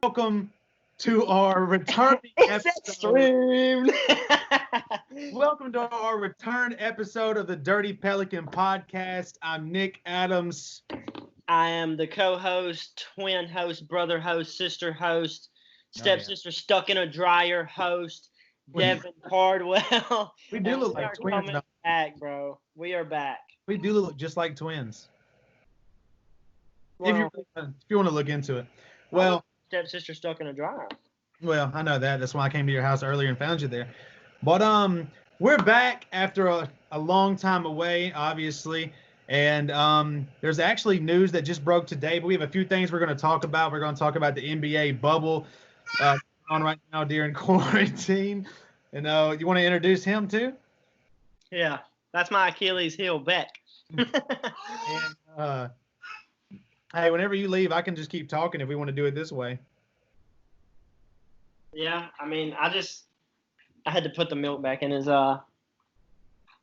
welcome to our returning It's episode. extreme. Welcome to our return episode of the Dirty Pelican podcast. I'm Nick Adams. I am the co-host, twin host, brother host, sister host, stepsister stuck in a dryer host, Devin Cardwell. We do look like twins. Coming back, bro. We are back. We do look just like twins. Well, if you want to look into it. Well, stepsister stuck in a dryer. Well, I know that. That's why I came to your house earlier and found you there. But we're back after a long time away, obviously. And there's actually news that just broke today, but we have a few things we're going to talk about. We're going to talk about the NBA bubble on right now during quarantine. And you want to introduce him too? Yeah, that's my Achilles heel, Beck. And, hey, whenever you leave, I can just keep talking if we want to do it this way. Yeah, I mean, I had to put the milk back in his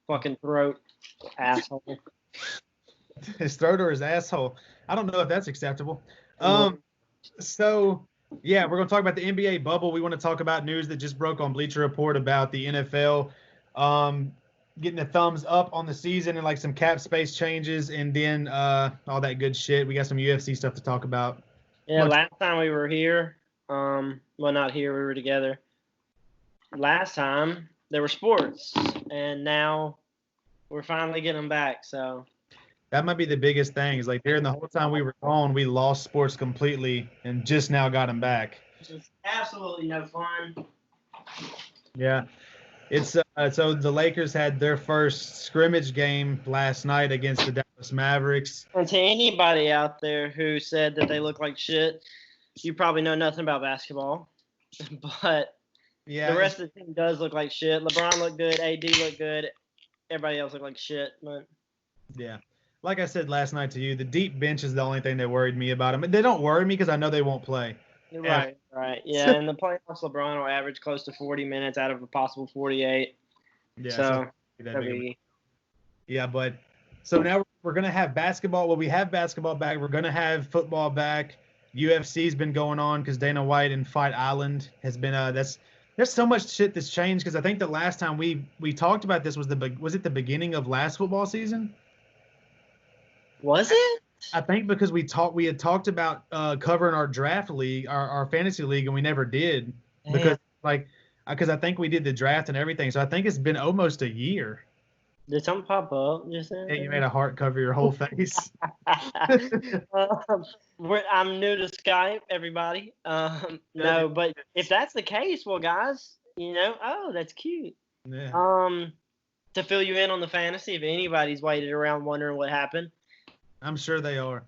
fucking throat, asshole. His throat or his asshole? I don't know if that's acceptable. So, yeah, we're going to talk about the NBA bubble. We want to talk about news that just broke on Bleacher Report about the NFL getting a thumbs up on the season and like some cap space changes and then all that good shit. We got some UFC stuff to talk about. Yeah, last time we were here, well, not here, we were together. Last time there were sports, and now we're finally getting them back. So that might be the biggest thing. Is like during the whole time we were gone, we lost sports completely, and just now got them back. It's absolutely no fun. Yeah, it's so the Lakers had their first scrimmage game last night against the Dallas Mavericks. And to anybody out there who said that they look like shit, you probably know nothing about basketball. But yeah, the rest of the team does look like shit. LeBron looked good. AD looked good. Everybody else looked like shit. But yeah, like I said last night to you, the deep bench is the only thing that worried me about them. They don't worry me because I know they won't play. Right. Yeah, in the playoffs, LeBron will average close to 40 minutes out of a possible 48. Yeah, so yeah, but so now we're going to have basketball. Well, we have basketball back. We're going to have football back. UFC's been going on because Dana White and Fight Island has been there's so much shit that's changed because I think the last time we talked about this was it the beginning of last football season? Was it? I think because we had talked about covering our draft league, our fantasy league, and we never did because I think we did the draft and everything. So I think it's been almost a year. Did something pop up just then? Yeah, you made a heart cover your whole face. I'm new to Skype, everybody. No, but if that's the case, well, guys, that's cute. Yeah. To fill you in on the fantasy, if anybody's waited around wondering what happened, I'm sure they are.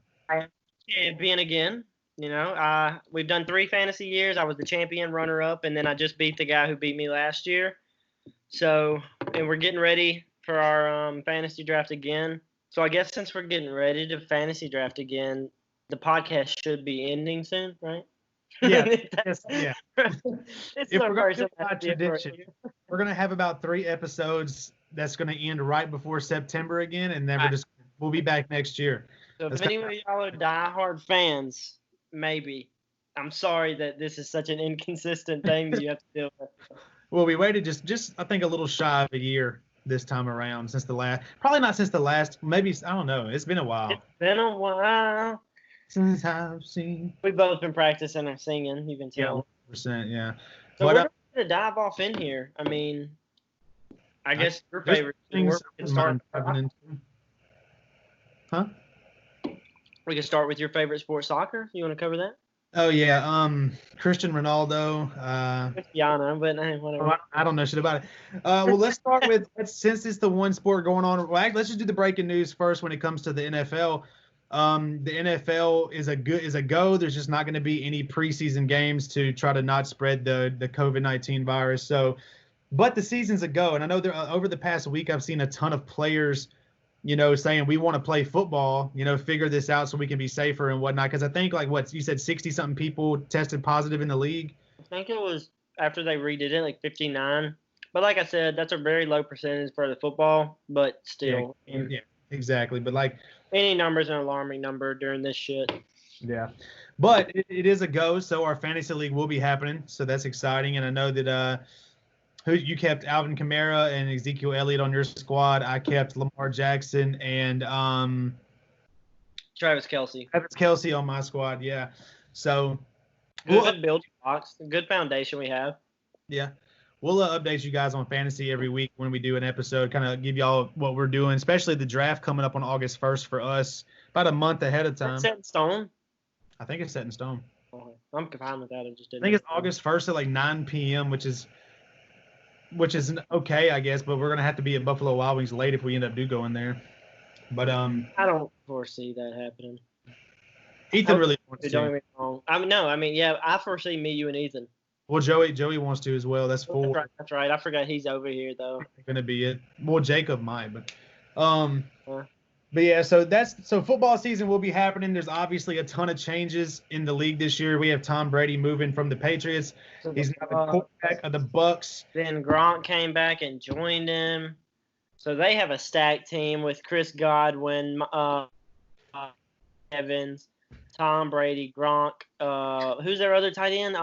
Champion again. We've done 3 fantasy years. I was the champion, runner-up, and then I just beat the guy who beat me last year. So, and we're getting ready for our fantasy draft again. So I guess since we're getting ready to fantasy draft again, the podcast should be ending soon, right? Yeah. Yeah. If we're going to do tradition, we're going to have about 3 episodes that's going to end right before September again, and then we'll be back next year. So if any of y'all are diehard fans, maybe. I'm sorry that this is such an inconsistent thing that you have to deal with. Well, we waited just I think a little shy of a year this time around probably not since the last, maybe, I don't know. It's been a while. It's been a while since I've seen. We've both been practicing and singing, you can tell. Yeah, 100%, yeah. So we're going to dive off in here. I mean, I guess your favorite sport can start. Huh? We can start with your favorite sport, soccer. You want to cover that? Oh, yeah. Cristiano Ronaldo. Cristiano, but whatever. I don't know shit about it. Well, let's start with, since it's the one sport going on. Well, let's just do the breaking news first when it comes to the NFL. The NFL is a go. There's just not going to be any preseason games to try to not spread the COVID-19 virus. So, but the season's a go. And I know over the past week, I've seen a ton of players saying we want to play football, figure this out so we can be safer and whatnot. Because I think, like what you said, 60-something people tested positive in the league. I think it was after they redid it, like 59. But like I said, that's a very low percentage for the football, but still. Yeah, exactly. But like any number is an alarming number during this shit. Yeah. But it is a go, so our fantasy league will be happening, so that's exciting. And I know that who you kept Alvin Kamara and Ezekiel Elliott on your squad. I kept Lamar Jackson and Travis Kelsey. Travis Kelsey on my squad. Yeah, so Good building blocks. Good foundation we have. Yeah. We'll update you guys on fantasy every week when we do an episode, kind of give y'all what we're doing, especially the draft coming up on August 1st for us, about a month ahead of time. That's set in stone? I think it's set in stone. I'm fine with that. I think it's August 1st at like 9 p.m., which is okay, I guess, but we're going to have to be at Buffalo Wild Wings late if we end up going there. But I don't foresee that happening. Ethan really wants to. Don't get me wrong. I foresee me, you, and Ethan. Well, Joey wants to as well. That's 4. That's right. I forgot he's over here though. Going to be it. Well, Jacob might, but but yeah. So football season will be happening. There's obviously a ton of changes in the league this year. We have Tom Brady moving from the Patriots. He's now the quarterback of the Bucks. Then Gronk came back and joined him. So they have a stacked team with Chris Godwin, Evans, Tom Brady, Gronk. Who's their other tight end?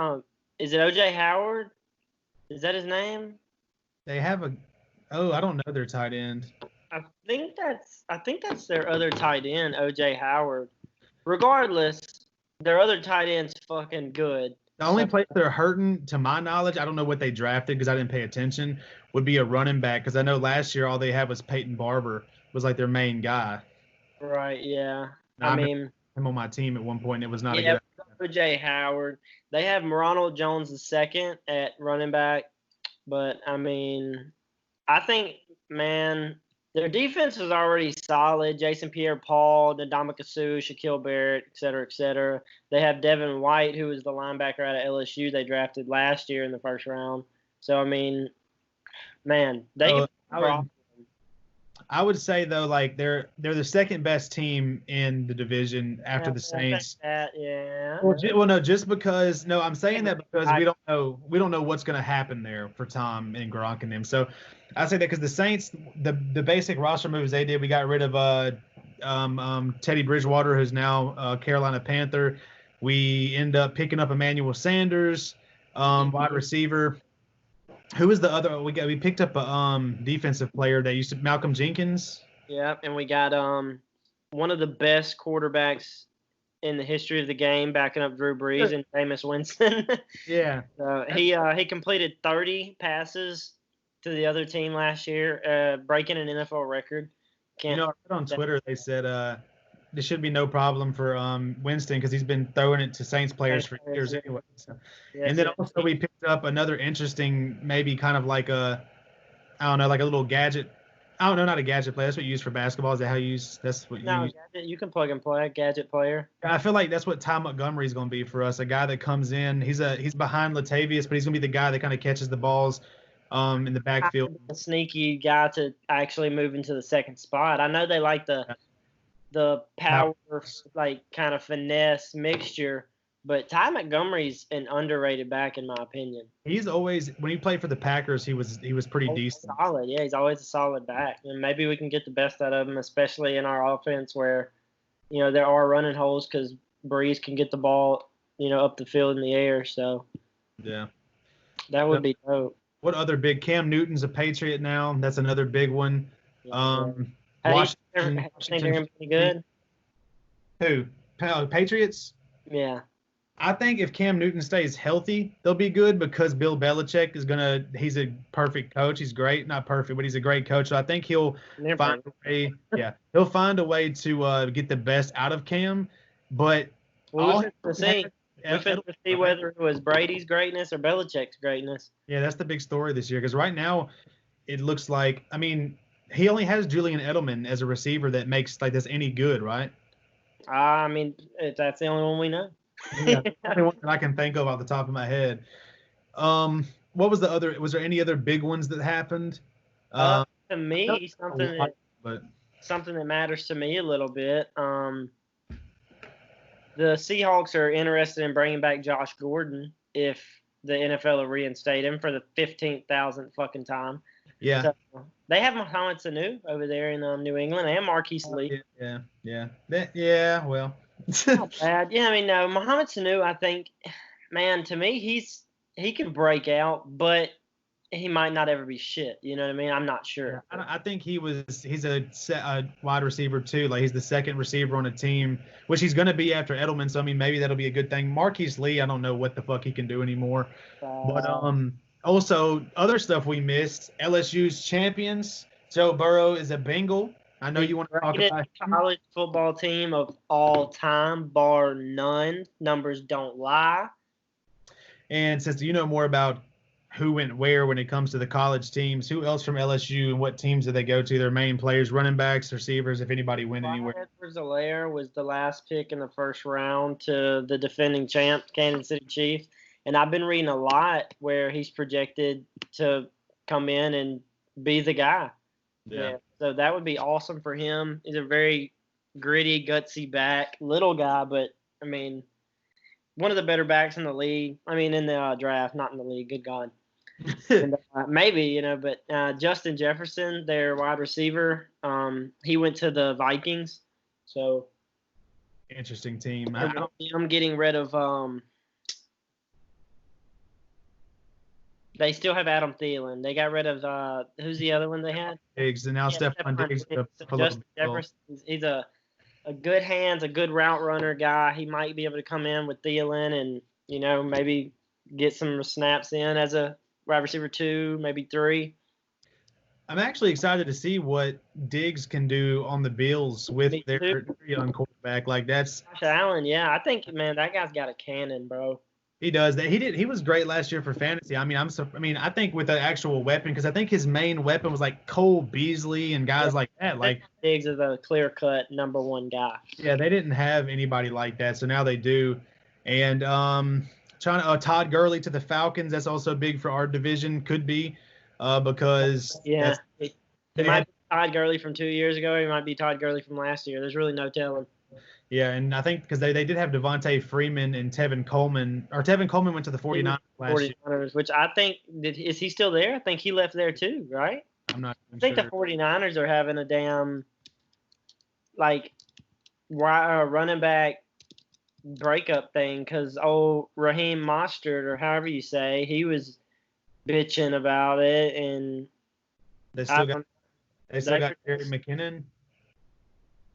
Is it O.J. Howard? Is that his name? They have I don't know their tight end. I think that's their other tight end, O.J. Howard. Regardless, their other tight end's fucking good. The only place they're hurting, to my knowledge, I don't know what they drafted because I didn't pay attention, would be a running back because I know last year all they had was Peyton Barber was like their main guy. Right, yeah. I mean, him on my team at one point, it was not a good O.J. Howard. They have Ronald Jones II at running back. But, I mean, I think, man, their defense is already solid. Jason Pierre-Paul, Ndamukong Suh, Shaquille Barrett, et cetera, et cetera. They have Devin White, who was the linebacker out of LSU they drafted last year in the first round. So, I mean, man, I would say though, like they're the second best team in the division after the Saints. Yeah. Well, no, just because. No, I'm saying that because we don't know what's going to happen there for Tom and Gronk and them. So I say that because the Saints, the basic roster moves they did, we got rid of Teddy Bridgewater, who's now Carolina Panther. We end up picking up Emmanuel Sanders, wide receiver. Who was the other? We picked up a defensive player that used to Malcolm Jenkins. Yeah, and we got one of the best quarterbacks in the history of the game, backing up Drew Brees and Jameis Winston. Yeah. So he completed 30 passes to the other team last year, breaking an NFL record. I read on Twitter they said there should be no problem for Winston because he's been throwing it to Saints players for years anyway. So. And then also we picked up another interesting, maybe kind of like like a little gadget. I don't know, not a gadget player. That's what you use for basketball. Is that how you use? That's what you use? Gadget, you can plug and play, gadget player. I feel like that's what Ty Montgomery is going to be for us. A guy that comes in. He's behind Latavius, but he's going to be the guy that kind of catches the balls in the backfield. A sneaky guy to actually move into the second spot. I know they like the power, like kind of finesse mixture. But Ty Montgomery's an underrated back in my opinion. He's always, when he played for the Packers, he was pretty decent. Solid, yeah. He's always a solid back, and maybe we can get the best out of him, especially in our offense where, there are running holes because Breeze can get the ball, up the field in the air. So yeah, that would be dope. What other big? Cam Newton's a Patriot now. That's another big one. Yeah, Washington think they're going to be good? Who? Patriots? Yeah. I think if Cam Newton stays healthy, they'll be good because Bill Belichick he's a perfect coach. He's great. Not perfect, but he's a great coach. So I think he'll find a way. Yeah. He'll find a way to get the best out of Cam. But we'll see whether it was Brady's greatness or Belichick's greatness. Yeah, that's the big story this year because right now it looks like, he only has Julian Edelman as a receiver that makes like this any good, right? That's the only one we know. Yeah, the only one that I can think of off the top of my head. What was the other? Was there any other big ones that happened? To me, something that matters to me a little bit. The Seahawks are interested in bringing back Josh Gordon if the NFL will reinstate him for the 15,000th fucking time. Yeah. So, they have Mohamed Sanu over there in New England and Marquise Lee. Yeah. Well, Not bad. Yeah, I mean, no, Mohamed Sanu, I think, man, to me, he can break out, but he might not ever be shit. You know what I mean? I'm not Yeah, sure. I think he's a wide receiver too. Like he's the second receiver on a team, which he's going to be after Edelman. So I mean, maybe that'll be a good thing. Marquise Lee, I don't know what the fuck he can do anymore. But also other stuff we missed. LSU's champions. Joe Burrow is a Bengal. I know The you want to talk greatest about him. college football team of all time, bar none. Numbers don't lie. And since you know more about who went where when it comes to the college teams, who else from LSU and what teams did they go to? Their main players, running backs, receivers, if anybody went anywhere. Edwards-Helaire was the last pick in the first round to the defending champ, Kansas City Chiefs. And I've been reading a lot where he's projected to come in and be the guy. Yeah. So that would be awesome for him. He's a very gritty, gutsy back, little guy, but I mean, one of the better backs in the league. I mean, in the draft, not in the league. Good God. And, maybe, but Justin Jefferson, their wide receiver, he went to the Vikings. So interesting team. I'm getting rid of they still have Adam Thielen. They got rid of who's the other one they had? Diggs, and now Stephon Diggs. Justin Jefferson, he's a good hands, a good route runner guy. He might be able to come in with Thielen and maybe get some snaps in as a wide receiver 2, maybe 3. I'm actually excited to see what Diggs can do on the Bills with their young quarterback. Like that's Josh Allen. Yeah, I think, man, that guy's got a cannon, bro. He does that. He was great last year for fantasy. I mean, I think with an actual weapon, because I think his main weapon was like Cole Beasley and guys like that. Like Diggs is a clear-cut number 1 guy. Yeah, they didn't have anybody like that, so now they do. And Todd Gurley to the Falcons. That's also big for our division. Could be because it might be Todd Gurley from 2 years ago. It might be Todd Gurley from last year. There's really no telling. Yeah, and I think because they did have Devontae Freeman and Tevin Coleman. Or Tevin Coleman went to the 49ers last year. Which I think – is he still there? I think he left there too, right? I'm not sure. I think the 49ers are having a damn, running back breakup thing because Raheem Mostert, or however you say, he was bitching about it. And they still got Jerick McKinnon.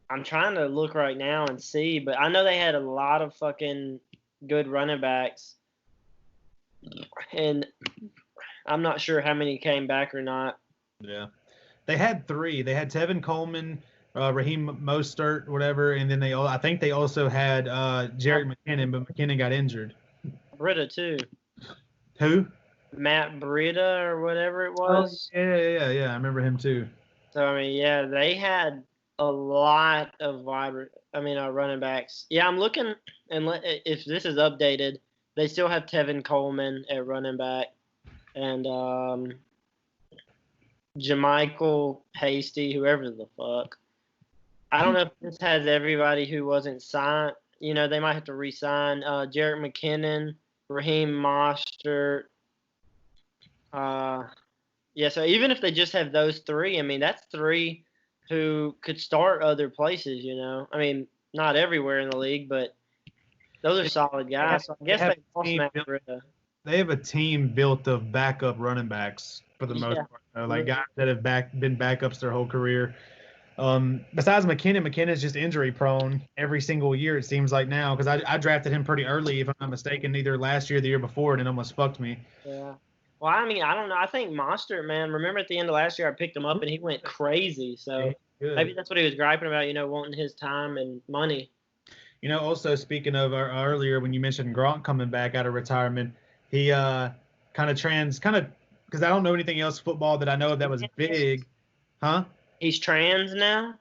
I'm trying to look right now and see, but I know they had a lot of fucking good running backs, and I'm not sure how many came back or not. Yeah, they had 3. They had Tevin Coleman, Raheem Mostert, whatever, and then I think they also had Jerick McKinnon, but McKinnon got injured. Breida too. Who? Matt Breida or whatever it was. Oh, yeah. I remember him too. So I mean, yeah, they had a lot of running backs. Yeah, I'm looking, and if this is updated, they still have Tevin Coleman at running back, and Jermichael Hasty, whoever the fuck. I don't know if this has everybody who wasn't signed. They might have to re-sign Jerick McKinnon, Raheem Mostert. Yeah, so even if they just have those 3, I mean, that's 3 who could start other places, I mean, not everywhere in the league, but those are solid guys. So I guess they lost Matt Breida. They have a team built of backup running backs for the most part. Like guys that have been backups their whole career. Besides McKinnon's just injury prone every single year, it seems like now, because I drafted him pretty early, if I'm not mistaken, either last year or the year before, and it almost fucked me. Yeah. Well, I mean, I don't know. I think Mostert, man, remember at the end of last year I picked him up and he went crazy. So maybe that's what he was griping about, wanting his time and money. Also speaking of earlier when you mentioned Gronk coming back out of retirement, he because I don't know anything else football that I know of that was big. Huh? He's trans now?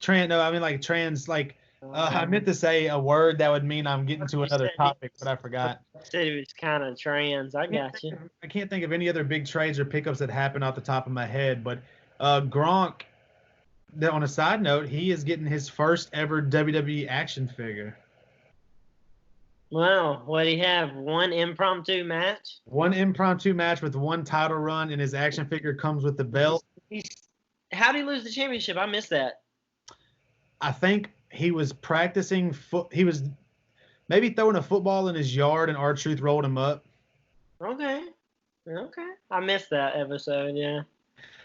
No, I mean like trans, like I meant to say a word that would mean I'm getting to another topic, but I forgot. I said he was kind of trans. I got you. I can't think of any other big trades or pickups that happened off the top of my head, but Gronk, on a side note, he is getting his first ever WWE action figure. Wow. What do you have? One impromptu match? One impromptu match with one title run, and his action figure comes with the belt. How did he lose the championship? I missed that. I think he was practicing he was maybe throwing a football in his yard, and R-Truth rolled him up. Okay. I missed that episode. Yeah.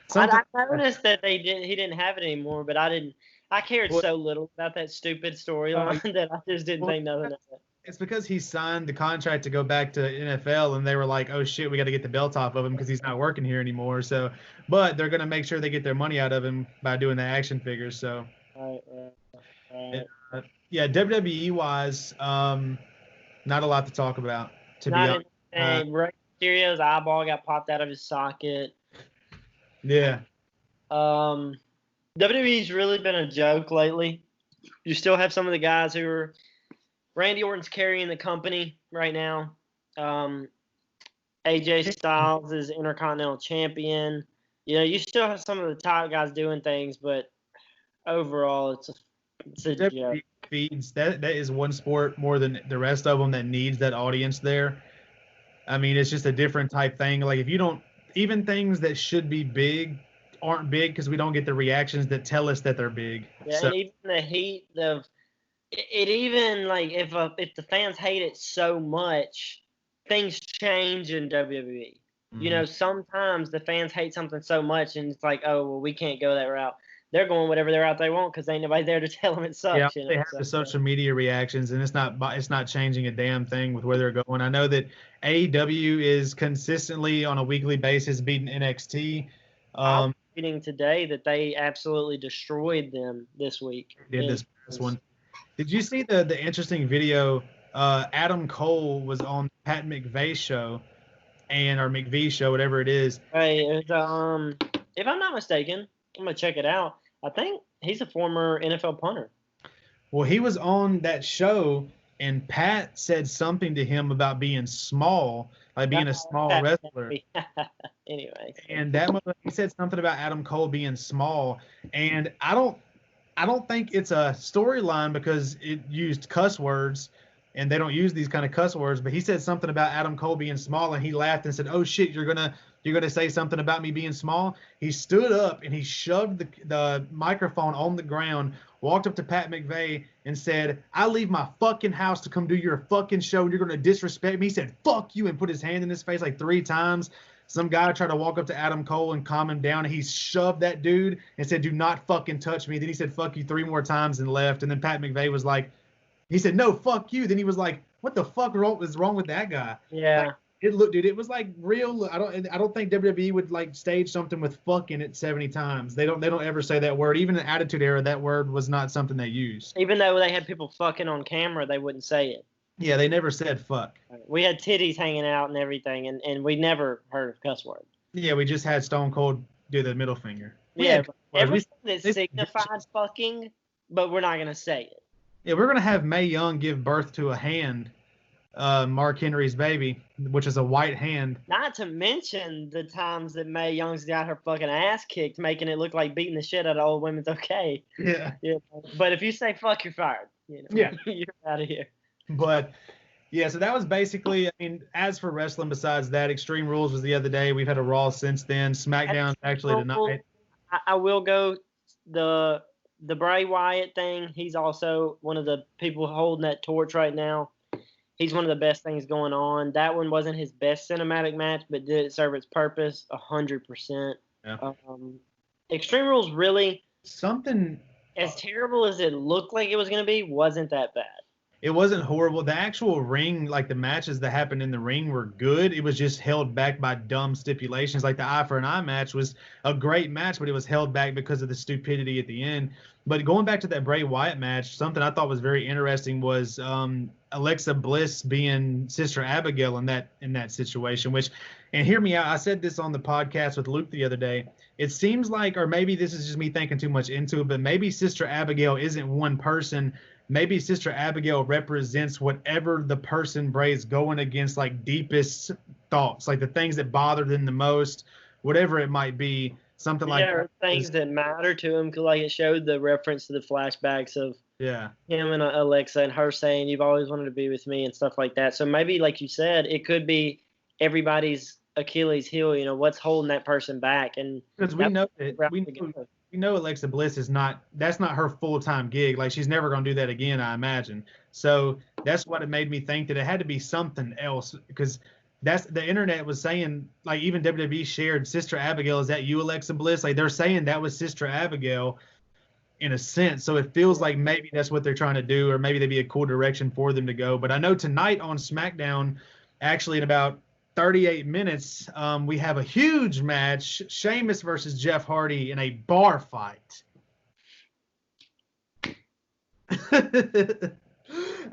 Something. I noticed that he didn't have it anymore, but I didn't. I cared so little about that stupid storyline that I just didn't think nothing of it. It's because he signed the contract to go back to NFL, and they were like, "Oh shit, we got to get the belt off of him because he's not working here anymore." So, but they're gonna make sure they get their money out of him by doing the action figures. So, Right. yeah, WWE wise, not a lot to talk about. To be honest, Rey Mysterio's eyeball got popped out of his socket. Yeah. WWE's really been a joke lately. You still have some of the guys who are Randy Orton's carrying the company right now. AJ Styles is Intercontinental Champion. You know, you still have some of the top guys doing things, but overall, it's a joke. Feeds that is one sport more than the rest of them that needs that audience there. I mean, it's just a different type thing. Like if you don't, even things that should be big aren't big because we don't get the reactions that tell us that they're big. Yeah, and even the heat of it, even like if the fans hate it so much, things change in WWE. Mm-hmm. You know, sometimes the fans hate something so much, and it's like, oh well, we can't go that route. They're going whatever route they want because ain't nobody there to tell them it sucks. Yeah, they have the social media reactions, and it's not changing a damn thing with where they're going. I know that AEW is consistently on a weekly basis beating NXT. I was reading today that they absolutely destroyed them this week. Did this one? Did you see the interesting video? Adam Cole was on Pat McVeigh show, or McVie show, whatever it is. Hey, if I'm not mistaken, I'm gonna check it out. I think he's a former NFL punter. Well, he was on that show, and Pat said something to him about being small, like being a small wrestler. Anyway. And he said something about Adam Cole being small, and I don't think it's a storyline because it used cuss words, and they don't use these kind of cuss words. But he said something about Adam Cole being small, and he laughed and said, "Oh shit, you're gonna say something about me being small?" He stood up and he shoved the microphone on the ground, walked up to Pat McVeigh and said, "I leave my fucking house to come do your fucking show, and you're gonna disrespect me." He said, "Fuck you," and put his hand in his face like 3 times. Some guy tried to walk up to Adam Cole and calm him down, and he shoved that dude and said, "Do not fucking touch me." Then he said, "Fuck you" 3 more times and left. And then Pat McVeigh was like, he said, "No, fuck you." Then he was like, "What the fuck is wrong with that guy?" Yeah. Like, it was like real. I don't think WWE would like stage something with "fuck" in it 70 times. They don't ever say that word. Even in the Attitude Era, that word was not something they used. Even though they had people fucking on camera, they wouldn't say it. Yeah, they never said fuck. We had titties hanging out and everything, and we never heard of cuss word. Yeah, we just had Stone Cold do the middle finger. Yeah, everything that signifies fucking, but we're not gonna say it. Yeah, we're gonna have Mae Young give birth to a hand, Mark Henry's baby, which is a white hand. Not to mention the times that Mae Young's got her fucking ass kicked, making it look like beating the shit out of old women's okay. Yeah. But if you say fuck, you're fired. Yeah. You're out of here. But yeah, so that was basically. I mean, as for wrestling, besides that, Extreme Rules was the other day. We've had a Raw since then. SmackDown actually tonight. I will go the Bray Wyatt thing. He's also one of the people holding that torch right now. He's one of the best things going on. That one wasn't his best cinematic match, but did it serve its purpose 100%. Yeah. Extreme Rules really something as terrible as it looked like it was going to be wasn't that bad. It wasn't horrible. The actual ring, like the matches that happened in the ring were good. It was just held back by dumb stipulations. Like the eye for an eye match was a great match, but it was held back because of the stupidity at the end. But going back to that Bray Wyatt match, something I thought was very interesting was Alexa Bliss being Sister Abigail in that situation, and hear me out. I said this on the podcast with Luke the other day. It seems like, or maybe this is just me thinking too much into it, but maybe Sister Abigail isn't one person. Maybe Sister Abigail represents whatever the person Bray's going against, like deepest thoughts, like the things that bother them the most, whatever it might be, something like that. Things that matter to him, because like it showed the reference to the flashbacks of him and Alexa and her saying, "You've always wanted to be with me," and stuff like that. So maybe, like you said, it could be everybody's Achilles heel. What's holding that person back? And because we know Alexa Bliss that's not her full-time gig. Like, she's never going to do that again, I imagine. So that's what it made me think that it had to be something else, because that's the internet was saying, like, even WWE shared Sister Abigail. Is that you, Alexa Bliss? Like, they're saying that was Sister Abigail in a sense. So it feels like maybe that's what they're trying to do, or maybe that'd be a cool direction for them to go. But I know tonight on SmackDown, actually in about 38 minutes, we have a huge match: Sheamus versus Jeff Hardy in a bar fight.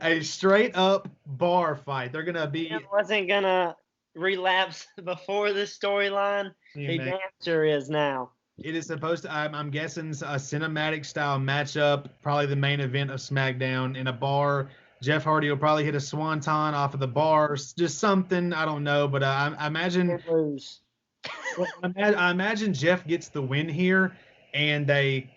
A straight up bar fight. They're gonna be. It wasn't gonna relapse before this storyline. He damn sure is now. It is supposed to. I'm guessing a cinematic style matchup, probably the main event of SmackDown in a bar. Jeff Hardy will probably hit a swanton off of the bar, just something, I don't know, but I imagine. I imagine Jeff gets the win here, and they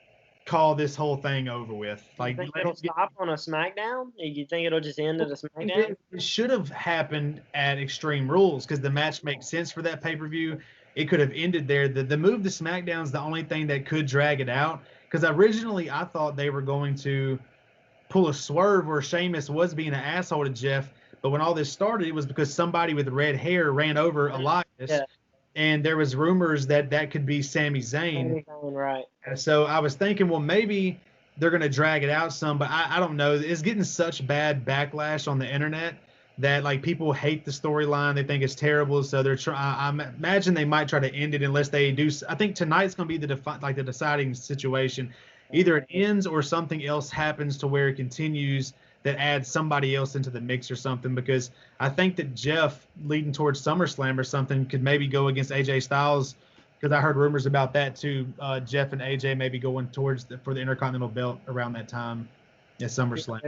call this whole thing over with. Like, you think it'll stop on a SmackDown? You think it'll just end at a SmackDown? It should have happened at Extreme Rules, because the match makes sense for that pay-per-view. It could have ended there. The move to SmackDown is the only thing that could drag it out, because originally I thought they were going to pull a swerve where Sheamus was being an asshole to Jeff, but when all this started, it was because somebody with red hair ran over Elias, and there was rumors that that could be Sami Zayn. Right. So I was thinking, well, maybe they're going to drag it out some, but I don't know. It's getting such bad backlash on the internet that, like, people hate the storyline. They think it's terrible. So they're I imagine they might try to end it unless they do. I think tonight's going to be the deciding situation. Either it ends or something else happens to where it continues that adds somebody else into the mix or something, because I think that Jeff, leading towards SummerSlam or something, could maybe go against AJ Styles, because I heard rumors about that too. Jeff and AJ maybe going towards for the Intercontinental belt around that time at SummerSlam.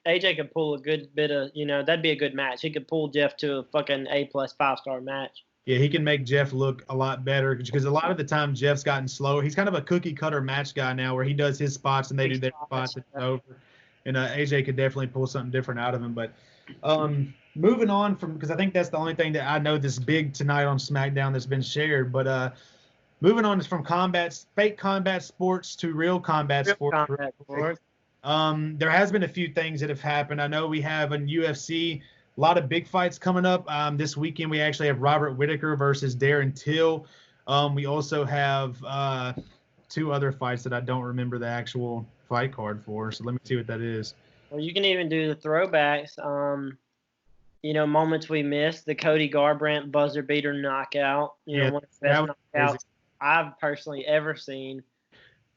AJ could pull a good bit of, that'd be a good match. He could pull Jeff to a fucking A+ 5-star match. Yeah, he can make Jeff look a lot better, because a lot of the time Jeff's gotten slower. He's kind of a cookie cutter match guy now, where he does his spots and they do their spots and it's over. And AJ could definitely pull something different out of him. But moving on from, because I think that's the only thing that I know this big tonight on SmackDown that's been shared. But moving on from fake combat sports to real combat sports. There has been a few things that have happened. I know we have in UFC a lot of big fights coming up. This weekend we actually have Robert Whittaker versus Darren Till. We also have two other fights that I don't remember the actual fight card for. So let me see what that is. Well, you can even do the throwbacks. Moments we missed. The Cody Garbrandt buzzer beater knockout. One of the best knockouts I've personally ever seen.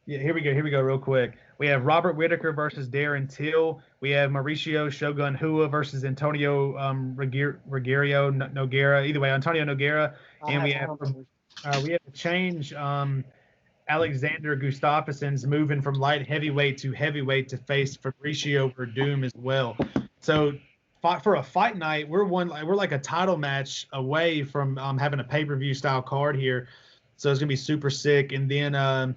Yeah, here we go real quick. We have Robert Whittaker versus Darren Till. We have Mauricio Shogun Hua versus Antonio Nogueira. Either way, Antonio Nogueira. And we have to change Alexander Gustafsson's moving from light heavyweight to heavyweight to face Fabricio Verdum as well. So for a fight night, we're like a title match away from having a pay-per-view style card here. So it's gonna be super sick. And then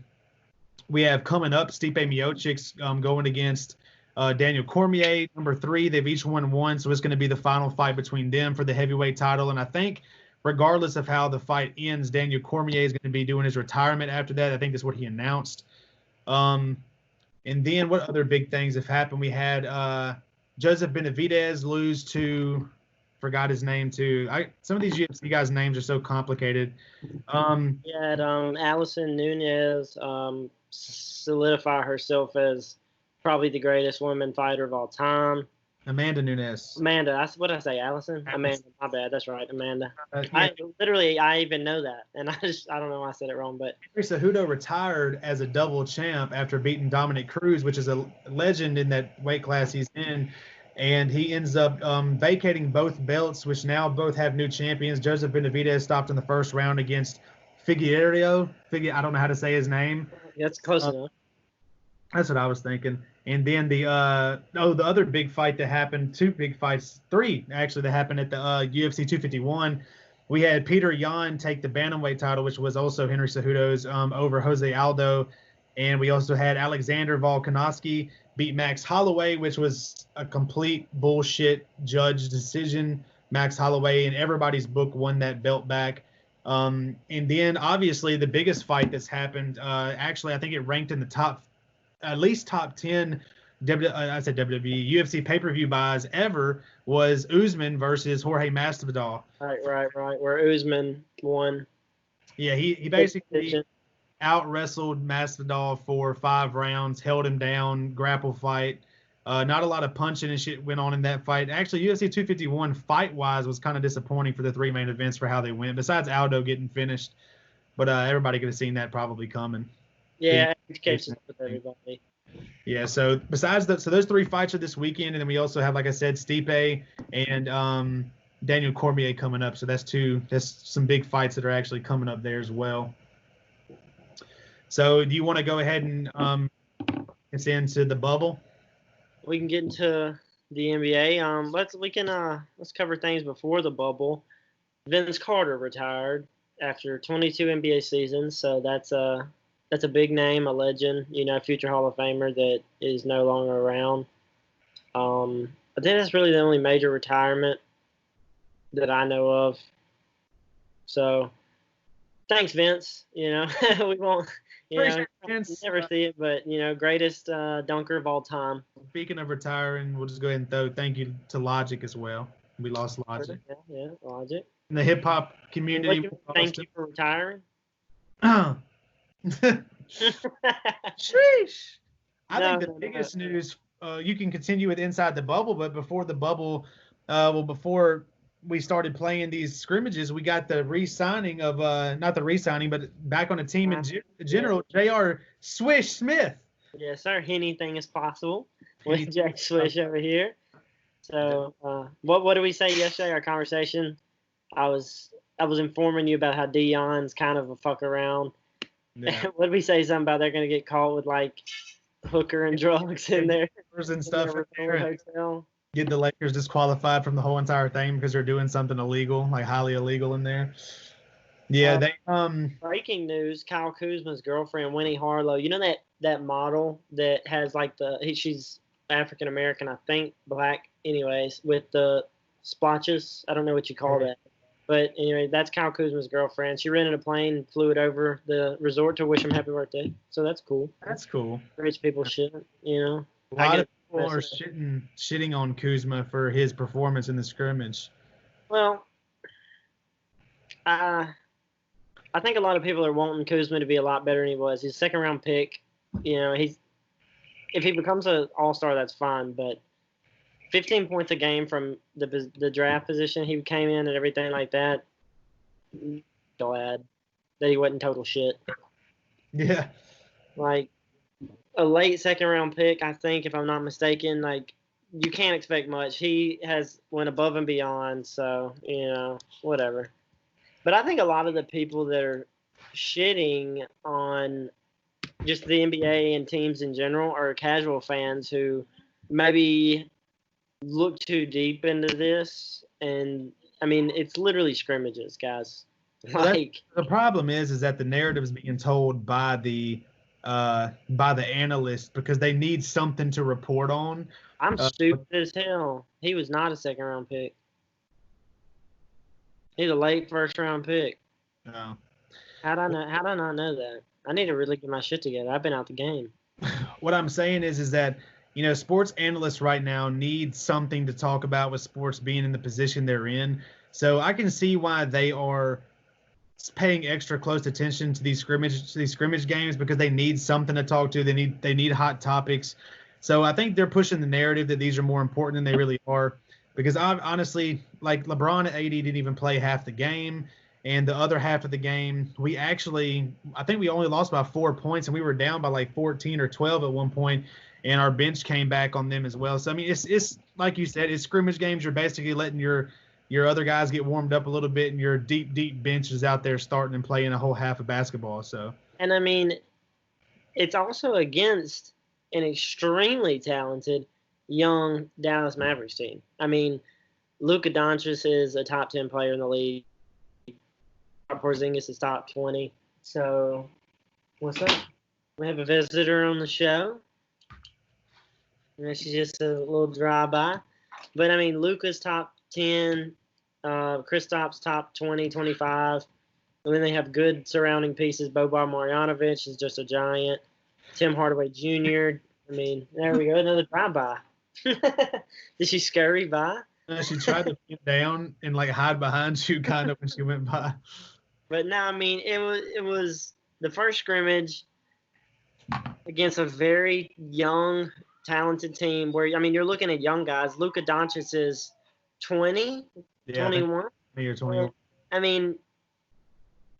we have coming up Stipe Miocic's going against Daniel Cormier, number 3. They've each won one, so it's going to be the final fight between them for the heavyweight title. And I think regardless of how the fight ends, Daniel Cormier is going to be doing his retirement after that. I think that's what he announced. And then what other big things have happened? We had Joseph Benavidez lose to – forgot his name too. Some of these UFC guys' names are so complicated. We had Allison Nunes solidify herself as probably the greatest woman fighter of all time. Amanda Nunes. Amanda. What did I say? Allison? Amanda. My bad. That's right. Amanda. Yeah. I even know that. And I don't know why I said it wrong. But Henry Cejudo retired as a double champ after beating Dominic Cruz, which is a legend in that weight class he's in. And he ends up vacating both belts, which now both have new champions. Joseph Benavidez stopped in the first round against Figueiredo. I don't know how to say his name. That's close enough. That's what I was thinking. And then the other big fight that happened, 2 big fights, 3 actually, that happened at the UFC 251. We had Peter Yan take the bantamweight title, which was also Henry Cejudo's, over Jose Aldo. And we also had Alexander Volkanovski beat Max Holloway, which was a complete bullshit judge decision. Max Holloway, in everybody's book, won that belt back. And then obviously the biggest fight that's happened, actually I think it ranked in the at least top 10 I said WWE UFC pay-per-view buys ever was Usman versus Jorge Masvidal. Right. Where Usman won. Yeah, he basically out wrestled Masvidal for 5 rounds, held him down, grapple fight. Not a lot of punching and shit went on in that fight. Actually, UFC 251 fight-wise was kind of disappointing for the 3 main events for how they went, besides Aldo getting finished. But everybody could have seen that probably coming. Yeah, it catches up with everybody. Yeah, so so those 3 fights are this weekend, and then we also have, like I said, Stipe and Daniel Cormier coming up. So that's some big fights that are actually coming up there as well. So do you want to go ahead and get into the bubble? We can get into the NBA. Let's cover things before the bubble. Vince Carter retired after 22 NBA seasons, so that's a big name, a legend, future Hall of Famer that is no longer around. I think that's really the only major retirement that I know of. So, thanks, Vince. We won't, never see it, but greatest dunker of all time. Speaking of retiring, we'll just go ahead and throw thank you to Logic as well. We lost Logic. Yeah, Logic. In the hip hop community, thank you for retiring. Sheesh. I think the biggest news, you can continue with Inside the Bubble, but before the bubble, before we started playing these scrimmages, we got the re-signing of, not the re-signing, but back on the team in general, J.R. Swish Smith. Yes, sir. Anything is possible with Jack Swish over here. So, what did we say yesterday? Our conversation, I was informing you about how Deion's kind of a fuck around. Yeah. What did we say? Something about they're going to get caught with like hooker and drugs in there and stuff in their hotel. Get the Lakers disqualified from the whole entire thing because they're doing something illegal, like highly illegal in there. Yeah, breaking news: Kyle Kuzma's girlfriend, Winnie Harlow. You know that model that has like she's African American, I think, black. Anyways, with the splotches. I don't know what you call that. But anyway, that's Kyle Kuzma's girlfriend. She rented a plane, flew it over the resort to wish him happy birthday. So that's cool. That's cool. Rich people shouldn't, A lot of people are shitting on Kuzma for his performance in the scrimmage. Well, I think a lot of people are wanting Kuzma to be a lot better than he was. He's a second-round pick. If he becomes an all-star, that's fine. But 15 points a game from the draft position he came in and everything like that. Glad that he wasn't total shit. Yeah. Like a late second round pick, I think, if I'm not mistaken. Like you can't expect much. He went above and beyond. So whatever. But I think a lot of the people that are shitting on just the NBA and teams in general are casual fans who maybe look too deep into this, and I mean it's literally scrimmages, guys. Like the problem is that the narrative is being told by the analysts because they need something to report on. I'm stupid as hell. He was not a second round pick. He's a late first round pick. No. How'd I not know that? I need to really get my shit together. I've been out the game. What I'm saying is that sports analysts right now need something to talk about with sports being in the position they're in. So I can see why they are paying extra close attention to these scrimmage games because they need something to talk to. They need hot topics. So I think they're pushing the narrative that these are more important than they really are. Because honestly, like LeBron and AD didn't even play half the game. And the other half of the game, I think we only lost by 4 points, and we were down by like 14 or 12 at one point. And our bench came back on them as well. So, I mean, it's like you said, it's scrimmage games. You're basically letting your other guys get warmed up a little bit, and your deep bench is out there starting and playing a whole half of basketball. So, and I mean, it's also against an extremely talented young Dallas Mavericks team. I mean, Luka Doncic is a top 10 player in the league. Porzingis is top 20. So, what's up? We have a visitor on the show. She's just a little drive-by. But, I mean, Luka's top 10. Kristaps top 20, 25. And then they have good surrounding pieces. Boban Marjanovic is just a giant. Tim Hardaway Jr. I mean, there we go. Another drive-by. Did she scurry by? She tried to get down and like hide behind you kind of when she went by. But no, I mean, it was the first scrimmage against a very young, talented team where, I mean, you're looking at young guys. Luka Doncic is 20, Yeah, 21. you're 21. I mean,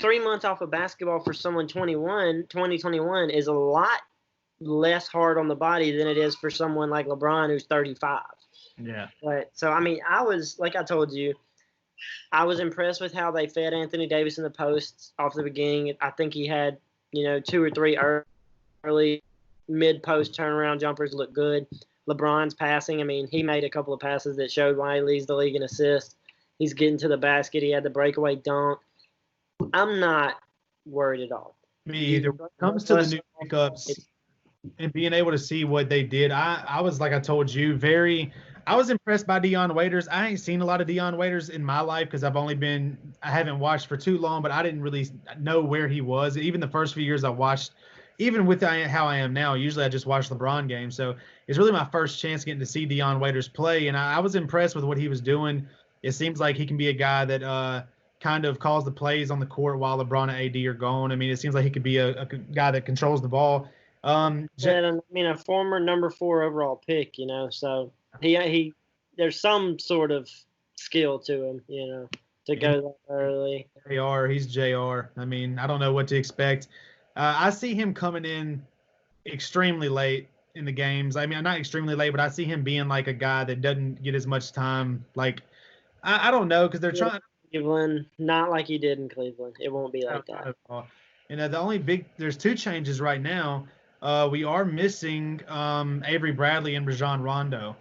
3 months off of basketball for someone 21 is a lot less hard on the body than it is for someone like LeBron who's 35. Yeah. But so, I mean, I was, like I told you, I was impressed with how they fed Anthony Davis in the posts off the beginning. I think he had, 2 or 3 early mid-post turnaround jumpers look good. LeBron's passing, I mean, he made a couple of passes that showed why he leads the league in assists. He's getting to the basket. He had the breakaway dunk. I'm not worried at all. Me either. When it comes to the new pickups and being able to see what they did, I was, like I told you, I was impressed by Deion Waiters. I ain't seen a lot of Deion Waiters in my life because I haven't watched for too long, but I didn't really know where he was. Even the first few years I watched, even with how I am now, usually I just watch LeBron games. So it's really my first chance getting to see Deion Waiters play, and I was impressed with what he was doing. It seems like he can be a guy that kind of calls the plays on the court while LeBron and AD are gone. I mean, it seems like he could be a guy that controls the ball. I mean, a former number 4 overall pick, so he there's some sort of skill to him, to go that early. He's JR. I mean, I don't know what to expect. I see him coming in extremely late in the games. I mean, not extremely late, but I see him being like a guy that doesn't get as much time. Like, I don't know, because they're trying. Cleveland, not like he did in Cleveland. It won't be like that. There's 2 changes right now. We are missing Avery Bradley and Rajon Rondo.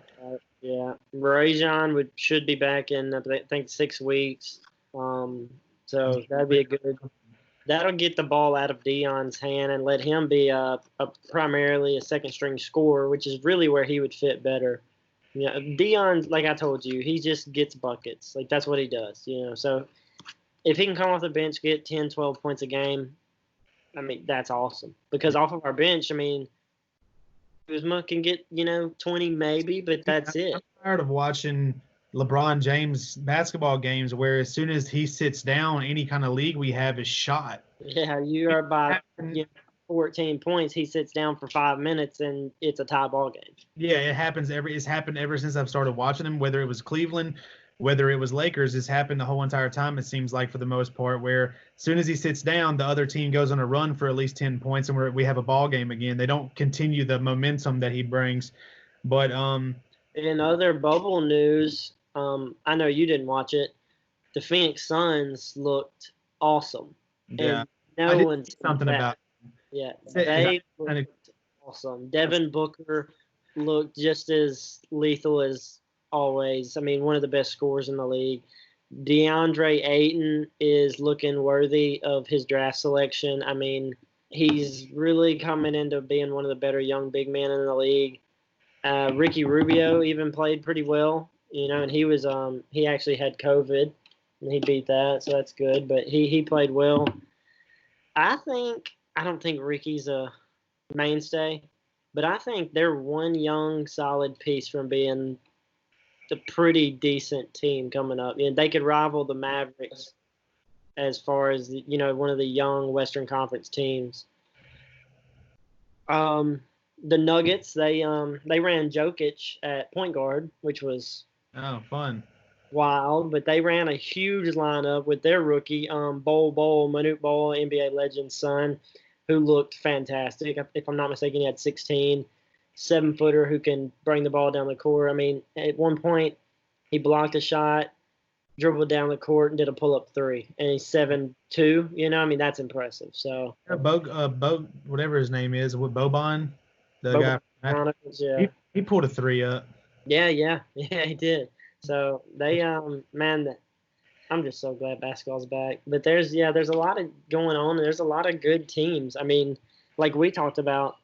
Yeah, Rajon should be back in, I think, 6 weeks. So that'd be that'll get the ball out of Deion's hand and let him be primarily a second-string scorer, which is really where he would fit better. Deion, like I told you, he just gets buckets. Like, that's what he does, So if he can come off the bench, get 10, 12 points a game, I mean, that's awesome. Because off of our bench, I mean, Kuzma can get, 20 maybe, but that's it. I'm tired of watching LeBron James basketball games where as soon as he sits down, any kind of league we have is shot. Yeah, you are by 14 points. He sits down for 5 minutes and it's a tie ball game. Yeah, it's happened ever since I've started watching him, whether it was Cleveland, whether it was Lakers. It's happened the whole entire time, it seems like, for the most part, where as soon as he sits down, the other team goes on a run for at least 10 points and we have a ball game again. They don't continue the momentum that he brings. But in other bubble news, I know you didn't watch it. The Phoenix Suns looked awesome. Yeah. And no one's something about Yeah, they looked awesome. Devin Booker looked just as lethal as always. I mean, one of the best scorers in the league. DeAndre Ayton is looking worthy of his draft selection. I mean, he's really coming into being one of the better young big men in the league. Ricky Rubio even played pretty well, and he actually had COVID and he beat that, so that's good. But he played well. I don't think Ricky's a mainstay, but I think they're one young, solid piece from being a pretty decent team coming up. They could rival the Mavericks as far as, one of the young Western Conference teams. The Nuggets, they ran Jokic at point guard, which was fun. Wild, but they ran a huge lineup with their rookie, Manute Bol, NBA legend's son, who looked fantastic. If I'm not mistaken, he had 16, 7-footer who can bring the ball down the court. I mean, at one point, he blocked a shot, dribbled down the court, and did a pull-up 3, and he's 7'2". I mean, that's impressive. So, whatever his name is, with Boban, the guy, yeah. He pulled a 3 up. Yeah, he did. So they, man, I'm just so glad basketball's back. But there's a lot of going on. And there's a lot of good teams. I mean, like we talked about,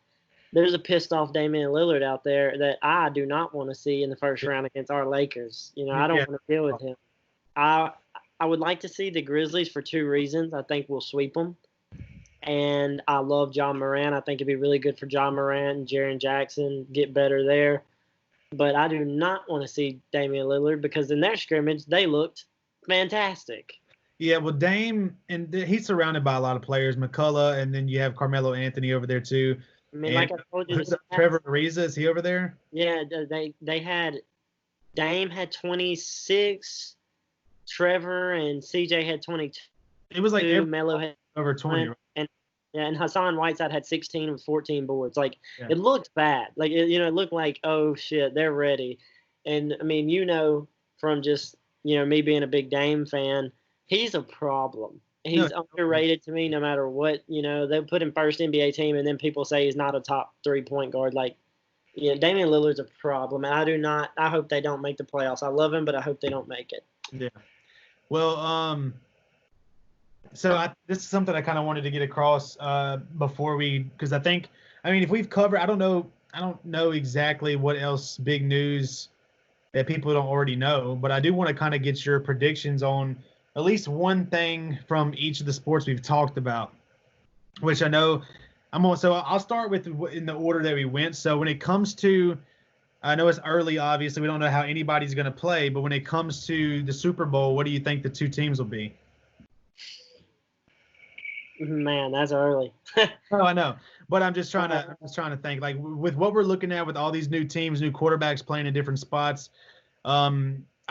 there's a pissed off Damian Lillard out there that I do not want to see in the first round against our Lakers. I don't want to deal with him. I would like to see the Grizzlies for two reasons. I think we'll sweep them. And I love John Moran. I think it'd be really good for John Moran and Jaren Jackson get better there. But I do not want to see Damian Lillard because in their scrimmage, they looked fantastic. Yeah, well, Dame, and he's surrounded by a lot of players, McCullough, and then you have Carmelo Anthony over there too. I mean, And like I told you, Trevor Ariza, is he over there? Yeah, they had Dame had 26, Trevor and CJ had 22. It was like Melo had over 20. And Hassan Whiteside had 16 with 14 boards. Like It looked bad. Like it looked like, oh shit, they're ready. And I mean, from just me being a big Dame fan, he's a problem. He's underrated to me no matter what. They put him first NBA team, and then people say he's not a top 3-point guard. Like, Damian Lillard's a problem, and I hope they don't make the playoffs. I love him, but I hope they don't make it. Yeah. Well, this is something I kind of wanted to get across because if we've covered, I don't know exactly what else big news that people don't already know, but I do want to kind of get your predictions on at least one thing from each of the sports we've talked about, which I know I'm on. So I'll start with in the order that we went. So when it comes to, I know it's early, obviously we don't know how anybody's going to play, but when it comes to the Super Bowl, what do you think the two teams will be? Man, that's early. Oh, I know, but I'm just trying to think, like, with what we're looking at with all these new teams, new quarterbacks playing in different spots.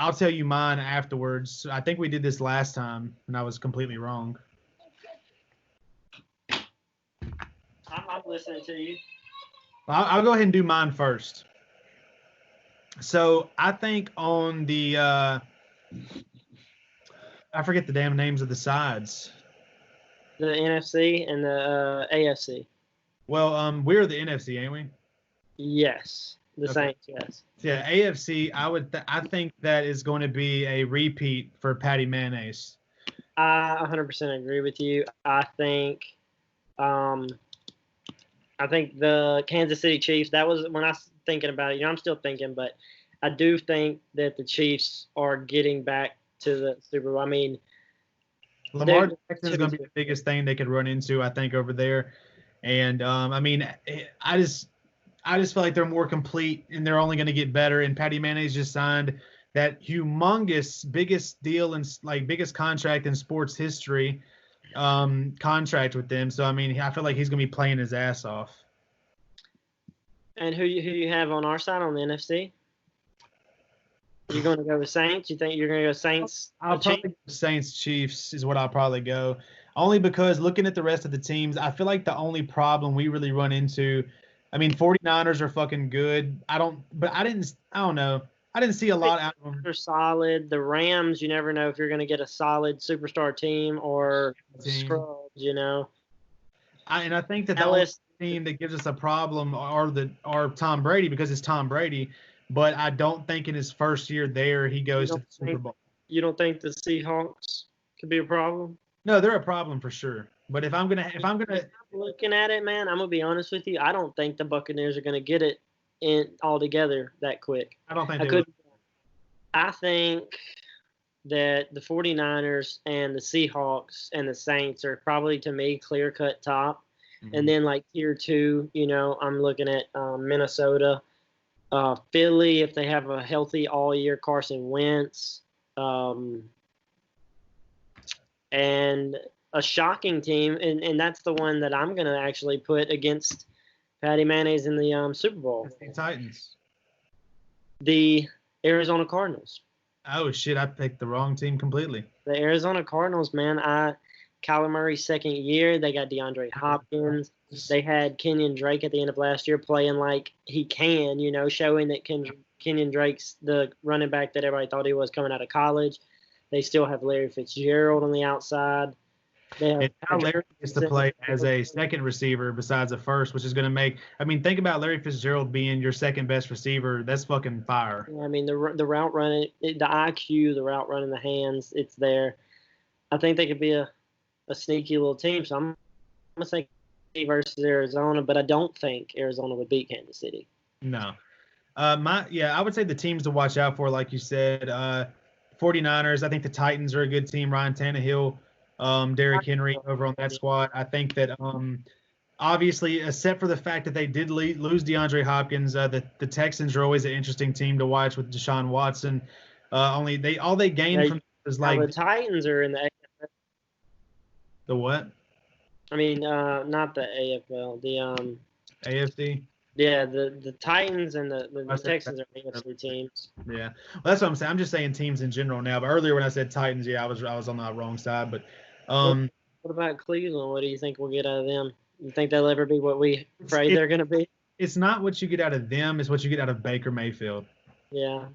I'll tell you mine afterwards. I think we did this last time, and I was completely wrong. I'm listening to you. I'll go ahead and do mine first. So I think on the I forget the damn names of the sides. The NFC and the AFC. Well, we're the NFC, ain't we? Yes. The Saints, yes. Yeah, AFC, I think that is going to be a repeat for Patty Mayonnaise. I 100% agree with you. I think the Kansas City Chiefs, that was when I was thinking about it. I'm still thinking, but I do think that the Chiefs are getting back to the Super Bowl. I mean, Lamar Jackson is going to be the biggest thing they could run into, I think, over there. And, I just feel like they're more complete, and they're only going to get better. And Patty Mayonnaise just signed that humongous, biggest deal and biggest contract in sports history, contract with them. So I feel like he's going to be playing his ass off. And who you have on our side on the NFC? You going to go with Saints? You think you're going to go Saints? I'll probably go Saints Chiefs is what I'll probably go. Only because looking at the rest of the teams, I feel like the only problem we really run into. 49ers are fucking good. I don't know. I didn't see a lot out of them. They're solid. The Rams, you never know if you're going to get a solid superstar team or scrubs, And I think that the only team that gives us a problem are Tom Brady, because it's Tom Brady. But I don't think in his first year there he goes to the Super Bowl. You don't think the Seahawks could be a problem? No, they're a problem for sure. But if I'm gonna looking at it, man, I'm gonna be honest with you. I don't think the Buccaneers are gonna get it in all together that quick. I don't think they will. I think that the 49ers and the Seahawks and the Saints are probably, to me, clear-cut top. Mm-hmm. And then, like, tier 2, I'm looking at Minnesota, Philly, if they have a healthy all-year Carson Wentz, and a shocking team, and that's the one that I'm going to actually put against Patty Mayonnaise in the Super Bowl. The Titans. The Arizona Cardinals. Oh, shit, I picked the wrong team completely. The Arizona Cardinals, man. Kyler Murray's second year, they got DeAndre Hopkins. They had Kenyon Drake at the end of last year playing like he can, showing that Kenyon Drake's the running back that everybody thought he was coming out of college. They still have Larry Fitzgerald on the outside. And now Larry gets to play as a second receiver besides a first, which is going to make – think about Larry Fitzgerald being your second best receiver. That's fucking fire. Yeah, the route running, the IQ, the route running, the hands, it's there. I think they could be a sneaky little team. So I'm going to say versus Arizona, but I don't think Arizona would beat Kansas City. No. I would say the teams to watch out for, like you said, 49ers. I think the Titans are a good team. Ryan Tannehill, Derrick Henry over on that squad. I think that obviously, except for the fact that they did lose DeAndre Hopkins, the Texans are always an interesting team to watch with Deshaun Watson. All they gained from is Now like the Titans are in the AFL. the what? I mean, not the AFL. The AFC. Yeah, the Titans and the Texans are AFC teams. Yeah, well, that's what I'm saying. I'm just saying teams in general now. But earlier when I said Titans, yeah, I was on the wrong side. But what about Cleveland? What do you think we'll get out of them? You think they'll ever be what we afraid they're going to be? It's not what you get out of them; it's what you get out of Baker Mayfield. Yeah,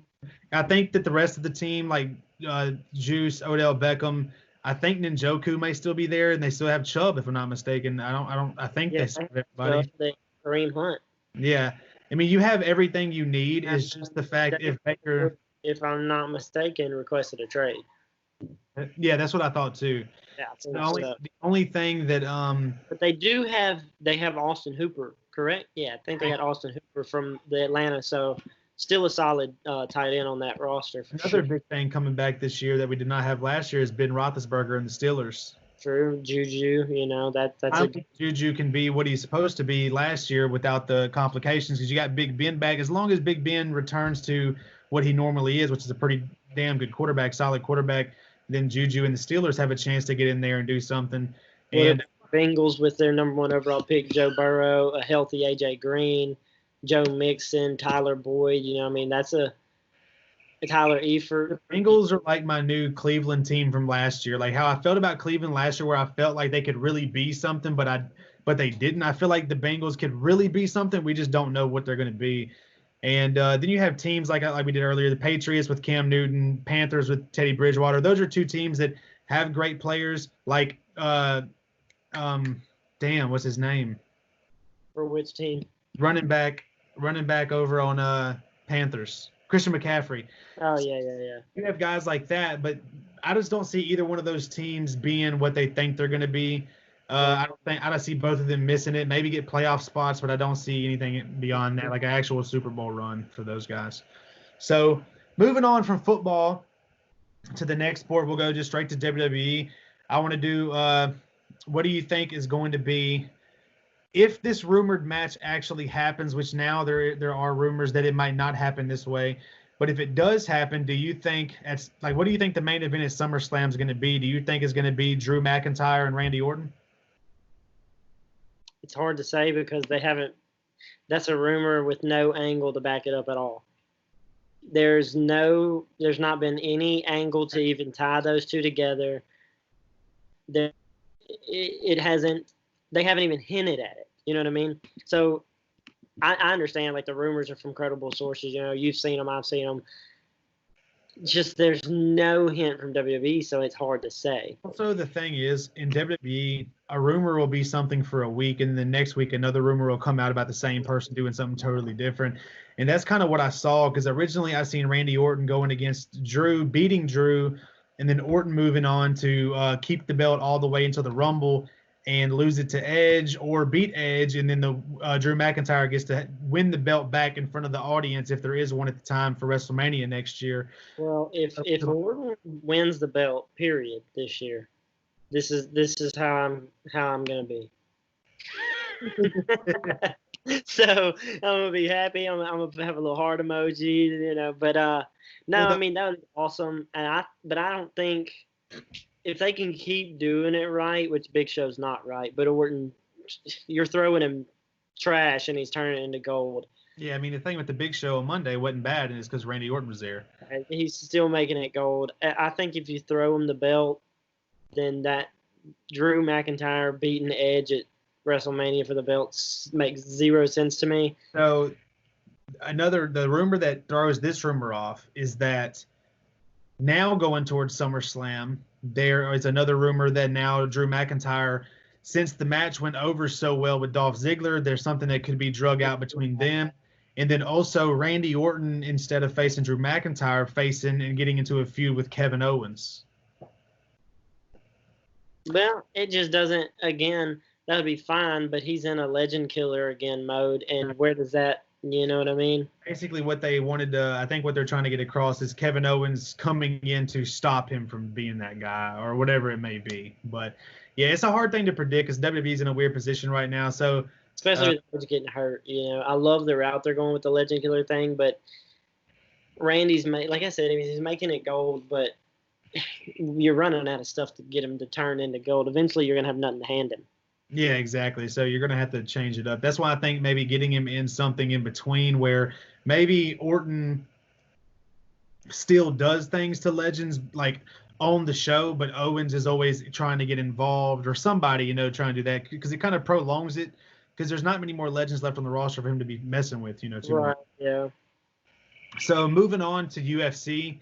I think that the rest of the team, like Juice, Odell Beckham, I think Njoku may still be there, and they still have Chubb, if I'm not mistaken. I think they still have everybody. Kareem Hunt. Yeah, I mean, you have everything you need. It's just the fact if Baker, if I'm not mistaken, requested a trade. Yeah, that's what I thought too. Yeah, the only thing that But they have Austin Hooper, correct? Yeah, I think they got Austin Hooper from the Atlanta, so still a solid tight end on that roster. Another big thing coming back this year that we did not have last year is Ben Roethlisberger and the Steelers. True, Juju, that's I don't think Juju can be what he's supposed to be last year without the complications, because you got Big Ben back. As long as Big Ben returns to what he normally is, which is a pretty damn good quarterback, solid quarterback, then Juju and the Steelers have a chance to get in there and do something. And Bengals with their number 1 overall pick, Joe Burrow, a healthy AJ Green, Joe Mixon, Tyler Boyd. That's a Tyler Eifert. The Bengals are like my new Cleveland team from last year. Like how I felt about Cleveland last year, where I felt like they could really be something, but they didn't. I feel like the Bengals could really be something. We just don't know what they're going to be. And then you have teams like we did earlier, the Patriots with Cam Newton, Panthers with Teddy Bridgewater. Those are two teams that have great players. Like what's his name? For which team? Running back over on Panthers. Christian McCaffrey. Oh, yeah. You have guys like that, but I just don't see either one of those teams being what they think they're going to be. I don't see both of them missing it. Maybe get playoff spots, but I don't see anything beyond that, like an actual Super Bowl run for those guys. So moving on from football to the next sport, we'll go just straight to WWE. I want to do what do you think is going to be, if this rumored match actually happens, which now there are rumors that it might not happen this way, but if it does happen, do you think what do you think the main event at SummerSlam is going to be? Do you think it's going to be Drew McIntyre and Randy Orton? It's hard to say because they haven't. That's a rumor with no angle to back it up at all. There's not been any angle to even tie those two together. It hasn't. They haven't even hinted at it. You know what I mean? So I understand, like, the rumors are from credible sources. You've seen them, I've seen them. Just there's no hint from WWE, so it's hard to say. Also, the thing is, in WWE, a rumor will be something for a week, and then next week another rumor will come out about the same person doing something totally different. And that's kind of what I saw, because originally I seen Randy Orton going against Drew, beating Drew, and then Orton moving on to keep the belt all the way until the Rumble and lose it to Edge or beat Edge, and then the Drew McIntyre gets to win the belt back in front of the audience if there is one at the time for WrestleMania next year. Well, if Orton wins the belt, period, this year, this is how I'm gonna be. So I'm gonna be happy. I'm gonna have a little heart emoji, But no, I mean that was awesome, but I don't think. If they can keep doing it right, which Big Show's not right, but Orton, you're throwing him trash and he's turning it into gold. Yeah, I mean, the thing with the Big Show on Monday wasn't bad, and it's because Randy Orton was there. He's still making it gold. I think if you throw him the belt, then that Drew McIntyre beating Edge at WrestleMania for the belts makes zero sense to me. So the rumor that throws this rumor off is that now going towards SummerSlam, there is another rumor that now Drew McIntyre, since the match went over so well with Dolph Ziggler, there's something that could be drug out between them. And then also Randy Orton, instead of facing Drew McIntyre, facing and getting into a feud with Kevin Owens. Well, it just doesn't, again, that would be fine, but he's in a legend killer again mode. And where does that You know what I mean? Basically, what they wanted to, I think what they're trying to get across is Kevin Owens coming in to stop him from being that guy or whatever it may be. But yeah, it's a hard thing to predict because WWE's in a weird position right now. So, Especially with Edge getting hurt. You know, I love the route they're going with the Legend Killer thing, but Randy's like I said, I mean, he's making it gold, but you're running out of stuff to get him to turn into gold. Eventually, you're gonna have nothing to hand him. yeah, exactly. So you're going to have to change it up. That's why I think maybe getting him in something in between where maybe Orton still does things to legends like on the show, but Owens is always trying to get involved or somebody, trying to do that because it kind of prolongs it because there's not many more legends left on the roster for him to be messing with, too Right, much. yeah. So moving on to UFC,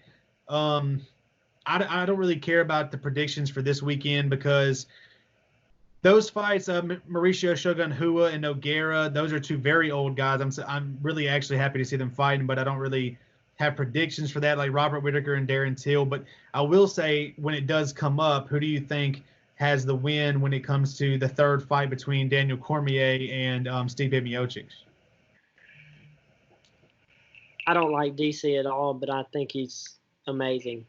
I don't really care about the predictions for this weekend because those fights, Mauricio Shogun Hua and Nogueira, those are two very old guys. I'm really actually happy to see them fighting, but I don't really have predictions for that like Robert Whittaker and Darren Till. But I will say when it does come up, who do you think has the win when it comes to the third fight between Daniel Cormier and Stipe Miocic? I don't like DC at all, but I think he's amazing.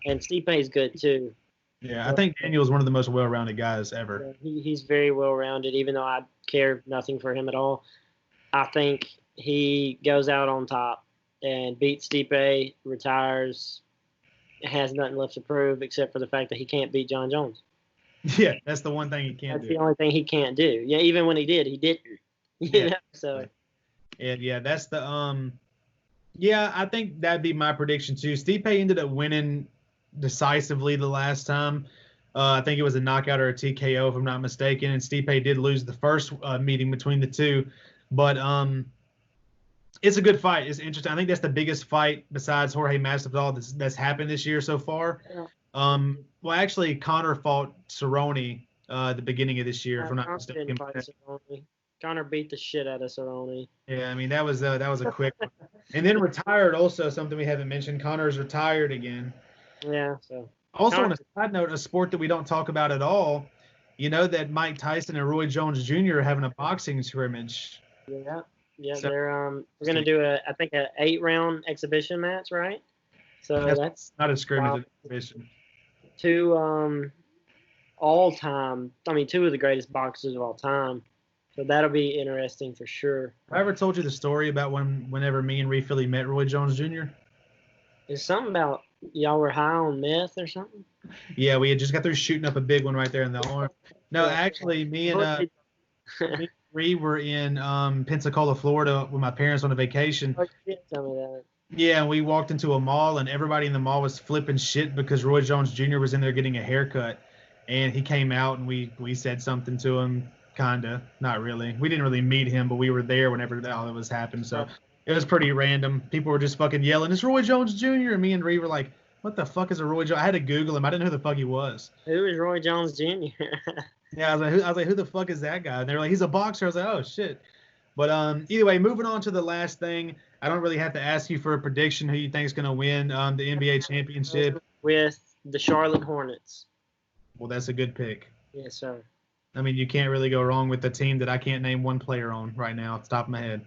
And Stipe's good too. Yeah, I think Daniel is one of the most well-rounded guys ever. Yeah, he's very well-rounded, even though I care nothing for him at all. I think he goes out on top and beats Stipe, retires, has nothing left to prove except for the fact that he can't beat John Jones. Yeah, that's the one thing he can't do. That's the only thing he can't do. Yeah, even when he did, he didn't. You know, so. And yeah, that's the yeah, I think that'd be my prediction too. Stipe ended up winning decisively the last time. I think it was a knockout or a TKO if I'm not mistaken. And Stipe did lose the first meeting between the two, but it's a good fight. It's interesting. I think that's the biggest fight besides Jorge Masvidal that's happened this year so far. Yeah. Well, actually, Conor fought Cerrone at the beginning of this year, if I'm not mistaken. Conor beat the shit out of Cerrone. Yeah, I mean that was a quick one. And then retired also, something we haven't mentioned. Connor's retired again. Yeah, so. Also, on a side note, a sport that we don't talk about at all, you know that Mike Tyson and Roy Jones Jr. are having a boxing scrimmage. Yeah, so, we're gonna do I think an 8-round exhibition match, right? So that's not a scrimmage, exhibition. Two all-time, two of the greatest boxers of all time. So that'll be interesting for sure. Have I ever told you the story about whenever me and Philly met Roy Jones Jr.? It's something about y'all were high on meth or something? Yeah, we had just got through shooting up a big one right there in the arm. No, actually, me and Ree were in Pensacola, Florida with my parents on a vacation. Oh, tell me that. Yeah, and we walked into a mall, and everybody in the mall was flipping shit because Roy Jones Jr. was in there getting a haircut. And he came out, and we said something to him. Kinda, not really. We didn't really meet him, but we were there whenever all that was happening. So it was pretty random. People were just fucking yelling, "It's Roy Jones Jr." And me and Ree were like, "What the fuck is a Roy Jones?" I had to Google him. I didn't know who the fuck he was. Who is Roy Jones Jr.? Yeah, I was like, who the fuck is that guy? And they were like, he's a boxer. I was like, oh shit. But either way, moving on to the last thing. I don't really have to ask you for a prediction who you think is going to win the NBA championship. With the Charlotte Hornets. Well, that's a good pick. Yes, sir. I mean, you can't really go wrong with the team that I can't name one player on right now off the top of my head.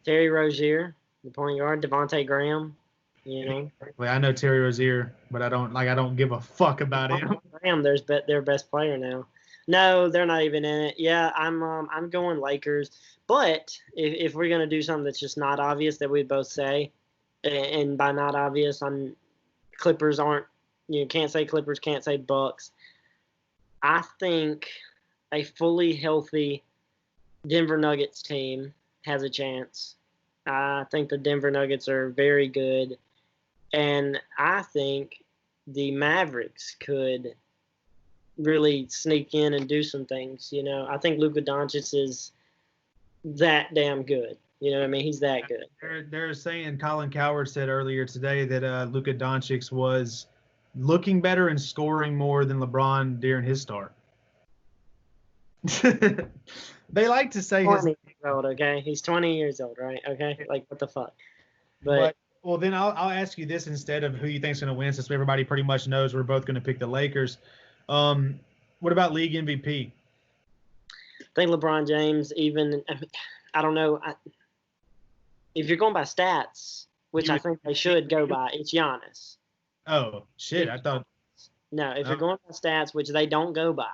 Terry Rozier, the point guard, Devontae Graham, you know. Well, I know Terry Rozier, but I don't give a fuck about him. Graham, their best player now. No, they're not even in it. Yeah, I'm going Lakers. But if we're gonna do something that's just not obvious that we both say, and by not obvious, Clippers aren't. You can't say Clippers, can't say Bucks. I think a fully healthy Denver Nuggets team has a chance. I think the Denver Nuggets are very good. And I think the Mavericks could really sneak in and do some things. You know, I think Luka Doncic is that damn good. You know what I mean? He's that good. They're saying, Colin Cowherd said earlier today that Luka Doncic was looking better and scoring more than LeBron during his start. They like to say 20 years old, okay? He's 20 years old, right? Okay? Like, what the fuck? But well, then I'll ask you this instead of who you think's going to win, since everybody pretty much knows we're both going to pick the Lakers. What about league MVP? I think LeBron James, I don't know. if you're going by stats, which I think they should go by, it's Giannis. Oh shit! I thought. No, if you're going by stats, which they don't go by,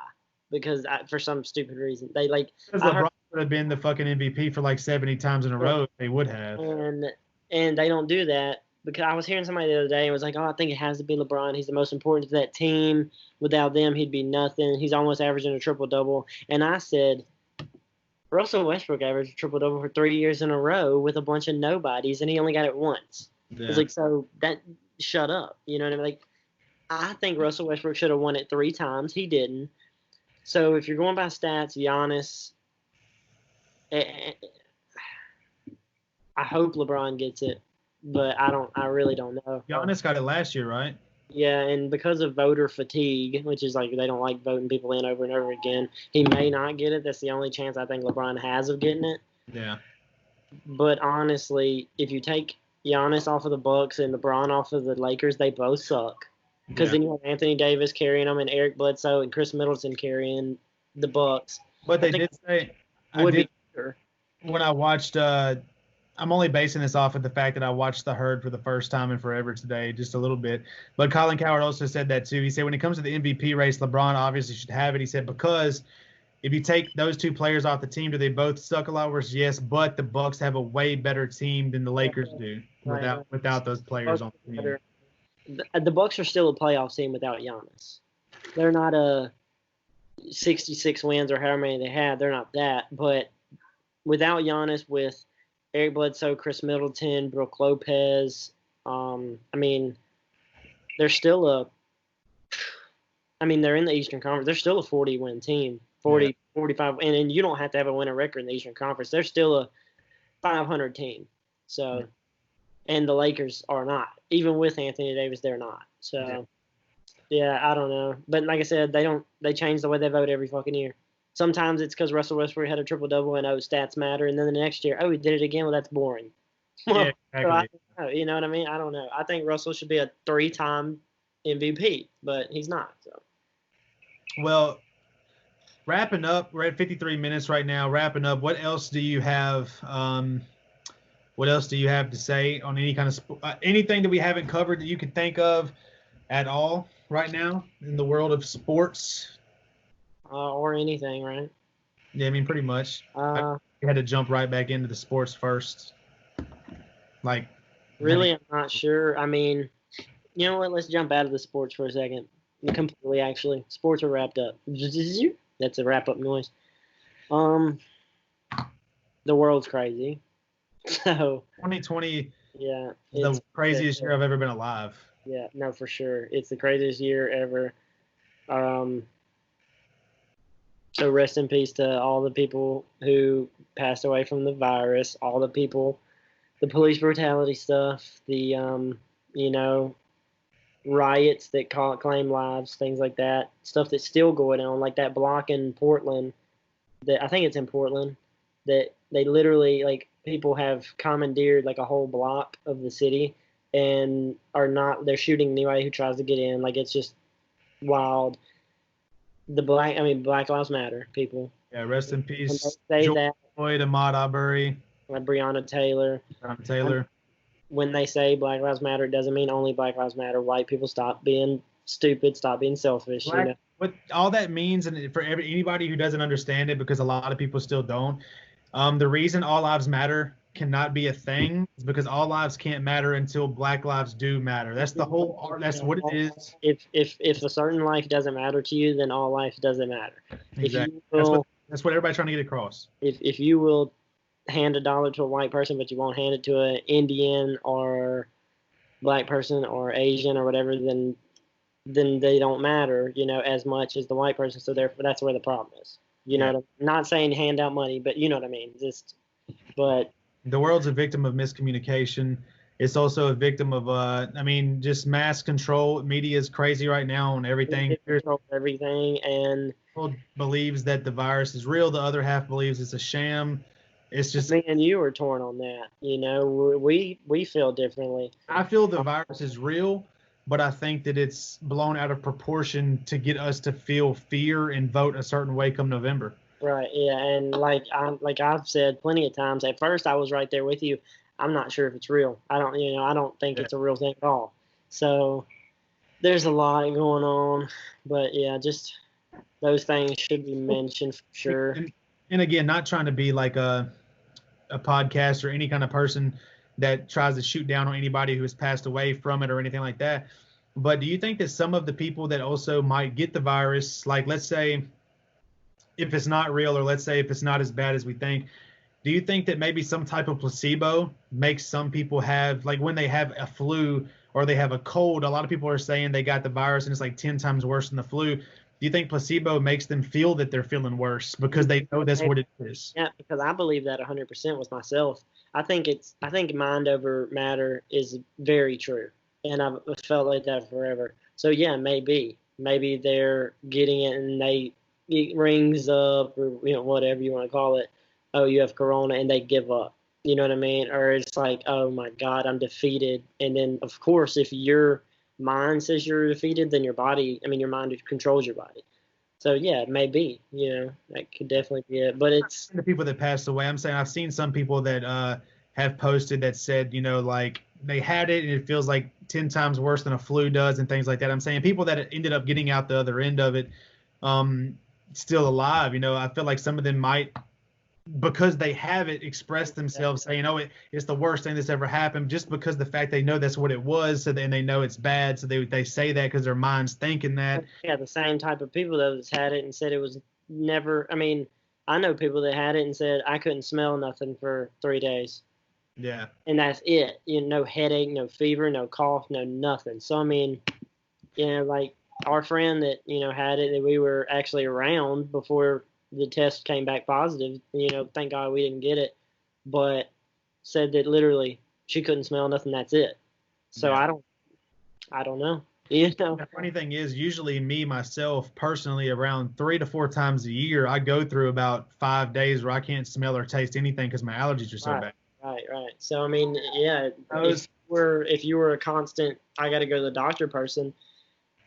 because for some stupid reason they like. Because LeBron would have been the fucking MVP for like 70 times in a row. They would have. And they don't do that because I was hearing somebody the other day and was like, "Oh, I think it has to be LeBron. He's the most important to that team. Without them, he'd be nothing. He's almost averaging a triple double." And I said, Russell Westbrook averaged a triple double for 3 years in a row with a bunch of nobodies, and he only got it once. Yeah. It's like, so that shut up. You know what I mean? Like, I think Russell Westbrook should have won it 3 times. He didn't. So if you're going by stats, Giannis, I hope LeBron gets it, but I really don't know. Giannis got it last year, right? Yeah, and because of voter fatigue, which is like they don't like voting people in over and over again, he may not get it. That's the only chance I think LeBron has of getting it. Yeah. But honestly, if you take Giannis off of the Bucks and LeBron off of the Lakers, they both suck. Because then you have Anthony Davis carrying them and Eric Bledsoe and Chris Middleton carrying the Bucks. But they did say when I watched I'm only basing this off of the fact that I watched The Herd for the first time in forever today, just a little bit. But Colin Cowherd also said that too. He said when it comes to the MVP race, LeBron obviously should have it. He said because if you take those two players off the team, do they both suck a lot worse? Yes, but the Bucks have a way better team than the Lakers do without those players on the team. The Bucks are still a playoff team without Giannis. They're not a 66 wins or however many they had. They're not that. But without Giannis, with Eric Bledsoe, Chris Middleton, Brook Lopez, they're still they're in the Eastern Conference. They're still a 40-win team, 45. And you don't have to have a winning record in the Eastern Conference. They're still a 500 team. So, and the Lakers are not. Even with Anthony Davis, they're not. So, yeah, I don't know. But like I said, they change the way they vote every fucking year. Sometimes it's because Russell Westbrook had a triple-double and stats matter. And then the next year, he did it again. Well, that's boring. Yeah, exactly. So you know what I mean? I don't know. I think Russell should be a 3-time MVP, but he's not. So. Well, wrapping up, we're at 53 minutes right now. Wrapping up, what else do you have? What else do you have to say on any kind of anything that we haven't covered that you can think of at all right now in the world of sports? Or anything, right? Yeah, pretty much. We had to jump right back into the sports first. Really, I'm not sure. You know what? Let's jump out of the sports for a second. Completely, actually. Sports are wrapped up. That's a wrap-up noise. The world's crazy. So 2020 is the craziest year I've ever been alive. Yeah, no, for sure. It's the craziest year ever. So rest in peace to all the people who passed away from the virus, all the people, the police brutality stuff, the, riots that claim lives, things like that, stuff that's still going on, like that block in Portland, I think it's in Portland, that they literally, people have commandeered, a whole block of the city and they're shooting anybody who tries to get in. It's just wild. Black Lives Matter, people. Yeah, rest in peace. George Floyd, Ahmaud Arbery. Breonna Taylor. When they say Black Lives Matter, it doesn't mean only Black Lives Matter. White people, stop being stupid, stop being selfish. What all that means, and for anybody who doesn't understand it, because a lot of people still don't, the reason all lives matter cannot be a thing is because all lives can't matter until Black lives do matter. That's the whole art. That's what it is. If a certain life doesn't matter to you, then all life doesn't matter. Exactly. That's what everybody's trying to get across. If you will hand $1 to a white person, but you won't hand it to an Indian or black person or Asian or whatever, then they don't matter, as much as the white person. So therefore, that's where the problem is. You know what I'm not saying hand out money, but you know what I mean. But the world's a victim of miscommunication. It's also a victim of, just mass control. Media is crazy right now on everything. Everything, and people believes that the virus is real. The other half believes it's a sham. It's just me and you are torn on that. We feel differently. I feel the virus is real, but I think that it's blown out of proportion to get us to feel fear and vote a certain way come November. Right. Yeah. And I've said plenty of times, at first I was right there with you. I'm not sure if it's real. I don't think it's a real thing at all. So there's a lot going on, but yeah, just those things should be mentioned for sure. And again, not trying to be like a podcast or any kind of person that tries to shoot down on anybody who has passed away from it or anything like that. But do you think that some of the people that also might get the virus, like let's say if it's not real, or let's say if it's not as bad as we think, do you think that maybe some type of placebo makes some people have, like when they have a flu or they have a cold, a lot of people are saying they got the virus and it's like 10 times worse than the flu. Do you think placebo makes them feel that they're feeling worse because they know that's what it is? Yeah, because I believe that 100% with myself. I think mind over matter is very true, and I've felt like that forever. So yeah, maybe they're getting it and it rings up, or whatever you want to call it. Oh, you have corona, and they give up. You know what I mean? Or it's like, oh my God, I'm defeated. And then of course, if your mind says you're defeated, then your mind controls your body. So yeah, maybe, that could definitely be it. But it's the people that passed away. I'm saying I've seen some people that have posted that said, like they had it and it feels like 10 times worse than a flu does and things like that. I'm saying people that ended up getting out the other end of it, still alive. I feel like some of them might, because they have it, express themselves saying, it's the worst thing that's ever happened, just because the fact they know that's what it was, so then they know it's bad, so they say that because their mind's thinking that. Yeah, the same type of people that's had it and said it was never. I know people that had it and said I couldn't smell nothing for 3 days. Yeah. And that's it. No headache, no fever, no cough, no nothing. So like our friend that had it, that we were actually around before the test came back positive. Thank God we didn't get it, but said that literally she couldn't smell nothing. That's it. So yeah. I don't know. The funny thing is, usually me myself personally, around 3 to 4 times a year, I go through about 5 days where I can't smell or taste anything because my allergies are so bad. Right. So yeah, if you were a constant, I got to go to the doctor person,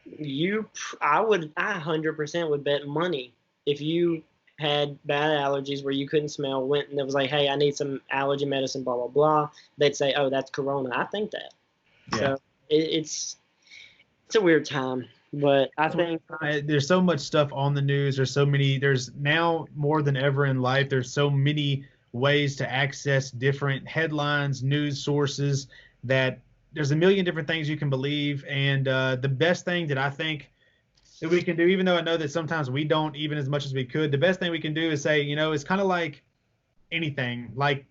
I 100% would bet money if you had bad allergies where you couldn't smell, went and it was like, hey, I need some allergy medicine, blah blah blah. They'd say, oh, that's corona. I think that. Yeah. So it's a weird time, but I think there's so much stuff on the news. There's now more than ever in life, there's so many ways to access different headlines, news sources, that there's a million different things you can believe. And the best thing that I think that we can do, even though I know that sometimes we don't even as much as we could, the best thing we can do is say, it's kind of like anything. Like,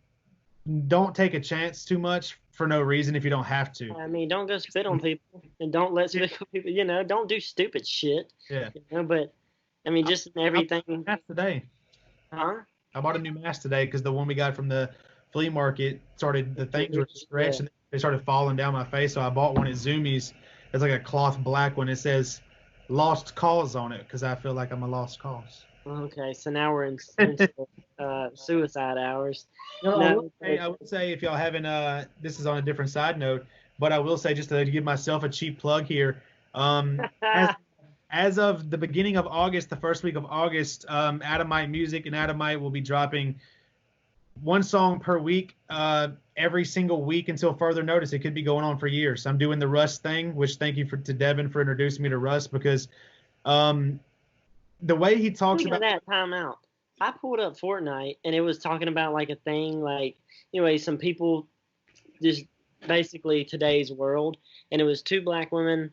don't take a chance too much for no reason if you don't have to. Don't go spit on people, and don't let spit on people. Don't do stupid shit. Yeah. But just everything. I bought a mask today. Huh? I bought a new mask today because the one we got from the flea market the things were stretched and they started falling down my face. So I bought one at Zoomies. It's like a cloth black one. It says "Lost Cause" on it because I feel like I'm a lost cause. Okay, so now we're in suicide hours. I would say if y'all haven't, this is on a different side note, but I will say, just to give myself a cheap plug here, as of the beginning of August, the first week of August, Adamite Music and Adamite will be dropping one song per week, every single week until further notice. It could be going on for years. I'm doing the Russ thing, which thank you to Devin for introducing me to Russ, because the way he talks about that time out. I pulled up Fortnite and it was talking about like a thing, like some people just basically today's world, and it was 2 black women,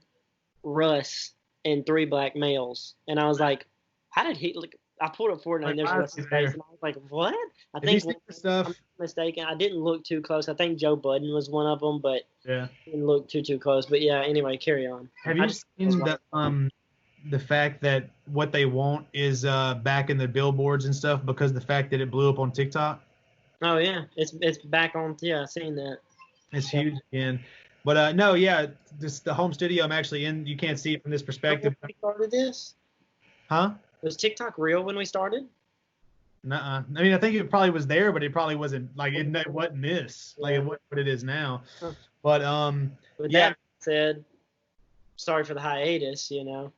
Russ, and 3 black males, and I was like, how did he look? I pulled up Fortnite and there's Russ's face, and I was like, what? I think I'm mistaken. I didn't look too close. I think Joe Budden was one of them, but yeah, didn't look too close. But yeah, anyway, carry on. Have you seen the fact that what they want is back in the billboards and stuff because the fact that it blew up on TikTok? Oh yeah, it's back on. Yeah, I've seen that. It's huge again. But no, yeah, the home studio I'm actually in, you can't see it from this perspective. When we started this? Huh? Was TikTok real when we started? Nuh-uh. I think it probably was there, but it probably wasn't like it wasn't this. Like it wasn't what it is now. Huh. But with that said, sorry for the hiatus, and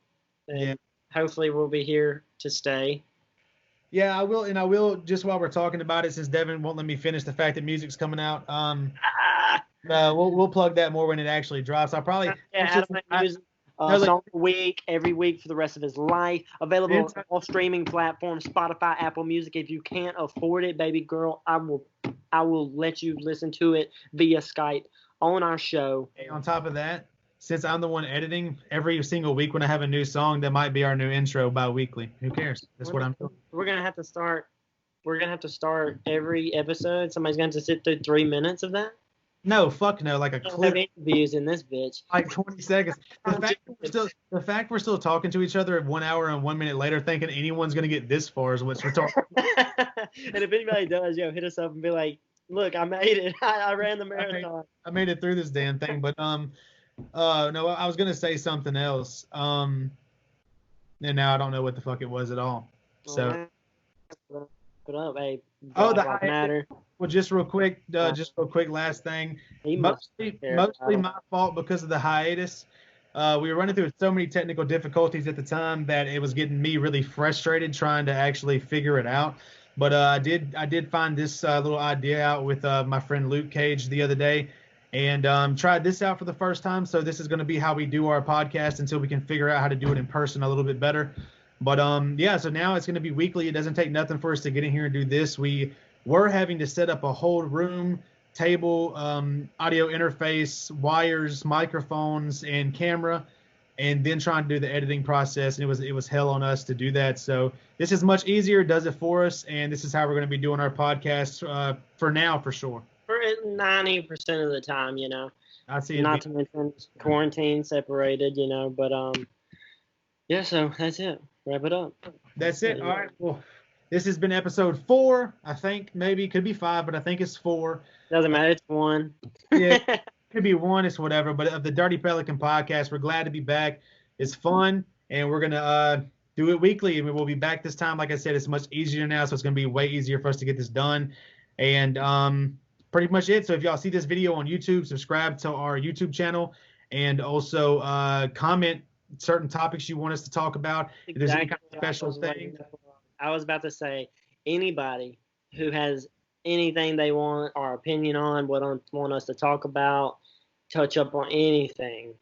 hopefully we'll be here to stay. Yeah, I will, and I will just while we're talking about it, since Devin won't let me finish the fact that music's coming out. Ah, We'll plug that more when it actually drops. I'll probably yeah, it's just Adam Music. no, like, Song a week, every week for the rest of his life. the Available entire, on all streaming platforms, Spotify, Apple Music. If you can't afford it, baby girl, I will let you listen to it via Skype on our show. on top of that, since I'm the one editing, every single week when I have a new song, that might be our new intro bi-weekly. Who cares? That's what I'm doing. We're gonna have to start. We're gonna have to start every episode. Somebody's gonna have to sit through 3 minutes of that. No, fuck no, like a Don't clip, have interviews in this bitch. like 20 seconds. The fact we're still talking to each other 1 hour and 1 minute later, thinking anyone's gonna get this far is what's retarded. And if anybody does, hit us up and be like, "Look, I made it. I ran the marathon." I made it through this damn thing, but no, I was gonna say something else. And now I don't know what the fuck it was at all. So, Put up, hey. oh, the Black Matter. well, just real quick, last thing. Mostly my fault because of the hiatus. We were running through so many technical difficulties at the time that it was getting me really frustrated trying to actually figure it out. But I did find this little idea out with my friend Luke Cage the other day, and tried this out for the first time. So this is going to be how we do our podcast until we can figure out how to do it in person a little bit better. But yeah, so now it's going to be weekly. It doesn't take nothing for us to get in here and do this. We were having to set up a whole room, table, audio interface, wires, microphones, and camera, and then trying to do the editing process. And it was hell on us to do that. So this is much easier. It does it for us, and this is how we're going to be doing our podcast for now, for sure. For 90% of the time, I see. Not to mention quarantine, separated, but yeah. So that's it. Wrap it up. That's it. All right. Well, this has been episode 4. I think maybe it could be 5, but I think it's 4. Doesn't matter. It's 1. Yeah, it could be 1. It's whatever. But of the Dirty Pelican podcast, we're glad to be back. It's fun, and we're gonna do it weekly. And we'll be back this time. Like I said, it's much easier now, so it's gonna be way easier for us to get this done. And pretty much it. So if y'all see this video on YouTube, subscribe to our YouTube channel, and also comment certain topics you want us to talk about. If there's any kind of special thing. I was about to say, anybody who has anything they want our opinion on, want us to talk about, touch up on anything,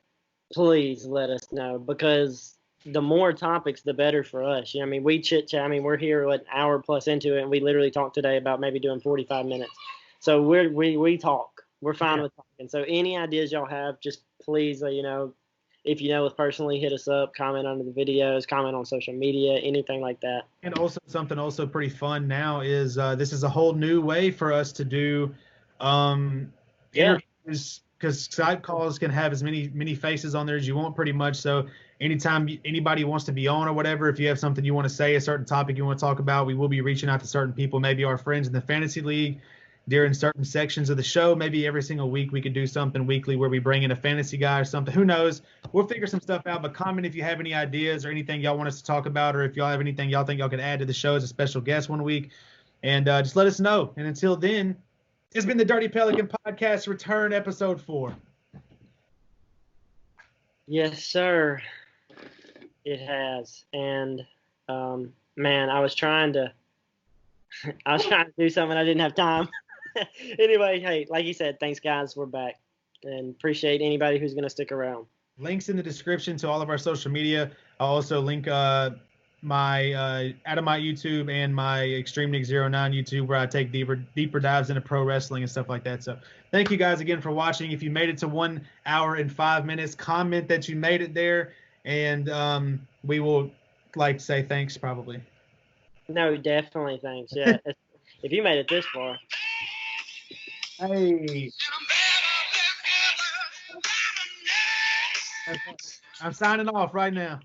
please let us know, because the more topics, the better for us. We chit chat. We're here an hour plus into it, and we literally talked today about maybe doing 45 minutes. So we talk. We're fine with talking. So any ideas y'all have, just please, if you know us personally, hit us up, comment under the videos, comment on social media, anything like that. And also something also pretty fun now is this is a whole new way for us to do interviews, because Skype calls can have as many faces on there as you want pretty much. So anytime anybody wants to be on or whatever, if you have something you want to say, a certain topic you want to talk about, we will be reaching out to certain people, maybe our friends in the fantasy league, during certain sections of the show. Maybe every single week we could do something weekly where we bring in a fantasy guy or something. Who knows? We'll figure some stuff out. But comment if you have any ideas or anything y'all want us to talk about, or if y'all have anything y'all think y'all could add to the show as a special guest one week. And just let us know. And until then, it's been the Dirty Pelican Podcast Return, episode 4. Yes, sir. It has. And man, I was trying to do something. I didn't have time. Anyway, hey, like you said, thanks guys, we're back, and appreciate anybody who's going to stick around. Links in the description to all of our social media. I'll also link my out of my YouTube and my Extreme Nick 09 YouTube, where I take deeper dives into pro wrestling and stuff like that. So thank you guys again for watching. If you made it to 1 hour and 5 minutes, comment that you made it there, and we will like to say thanks probably. No, definitely thanks. Yeah. If you made it this far. Hey. I'm signing off right now.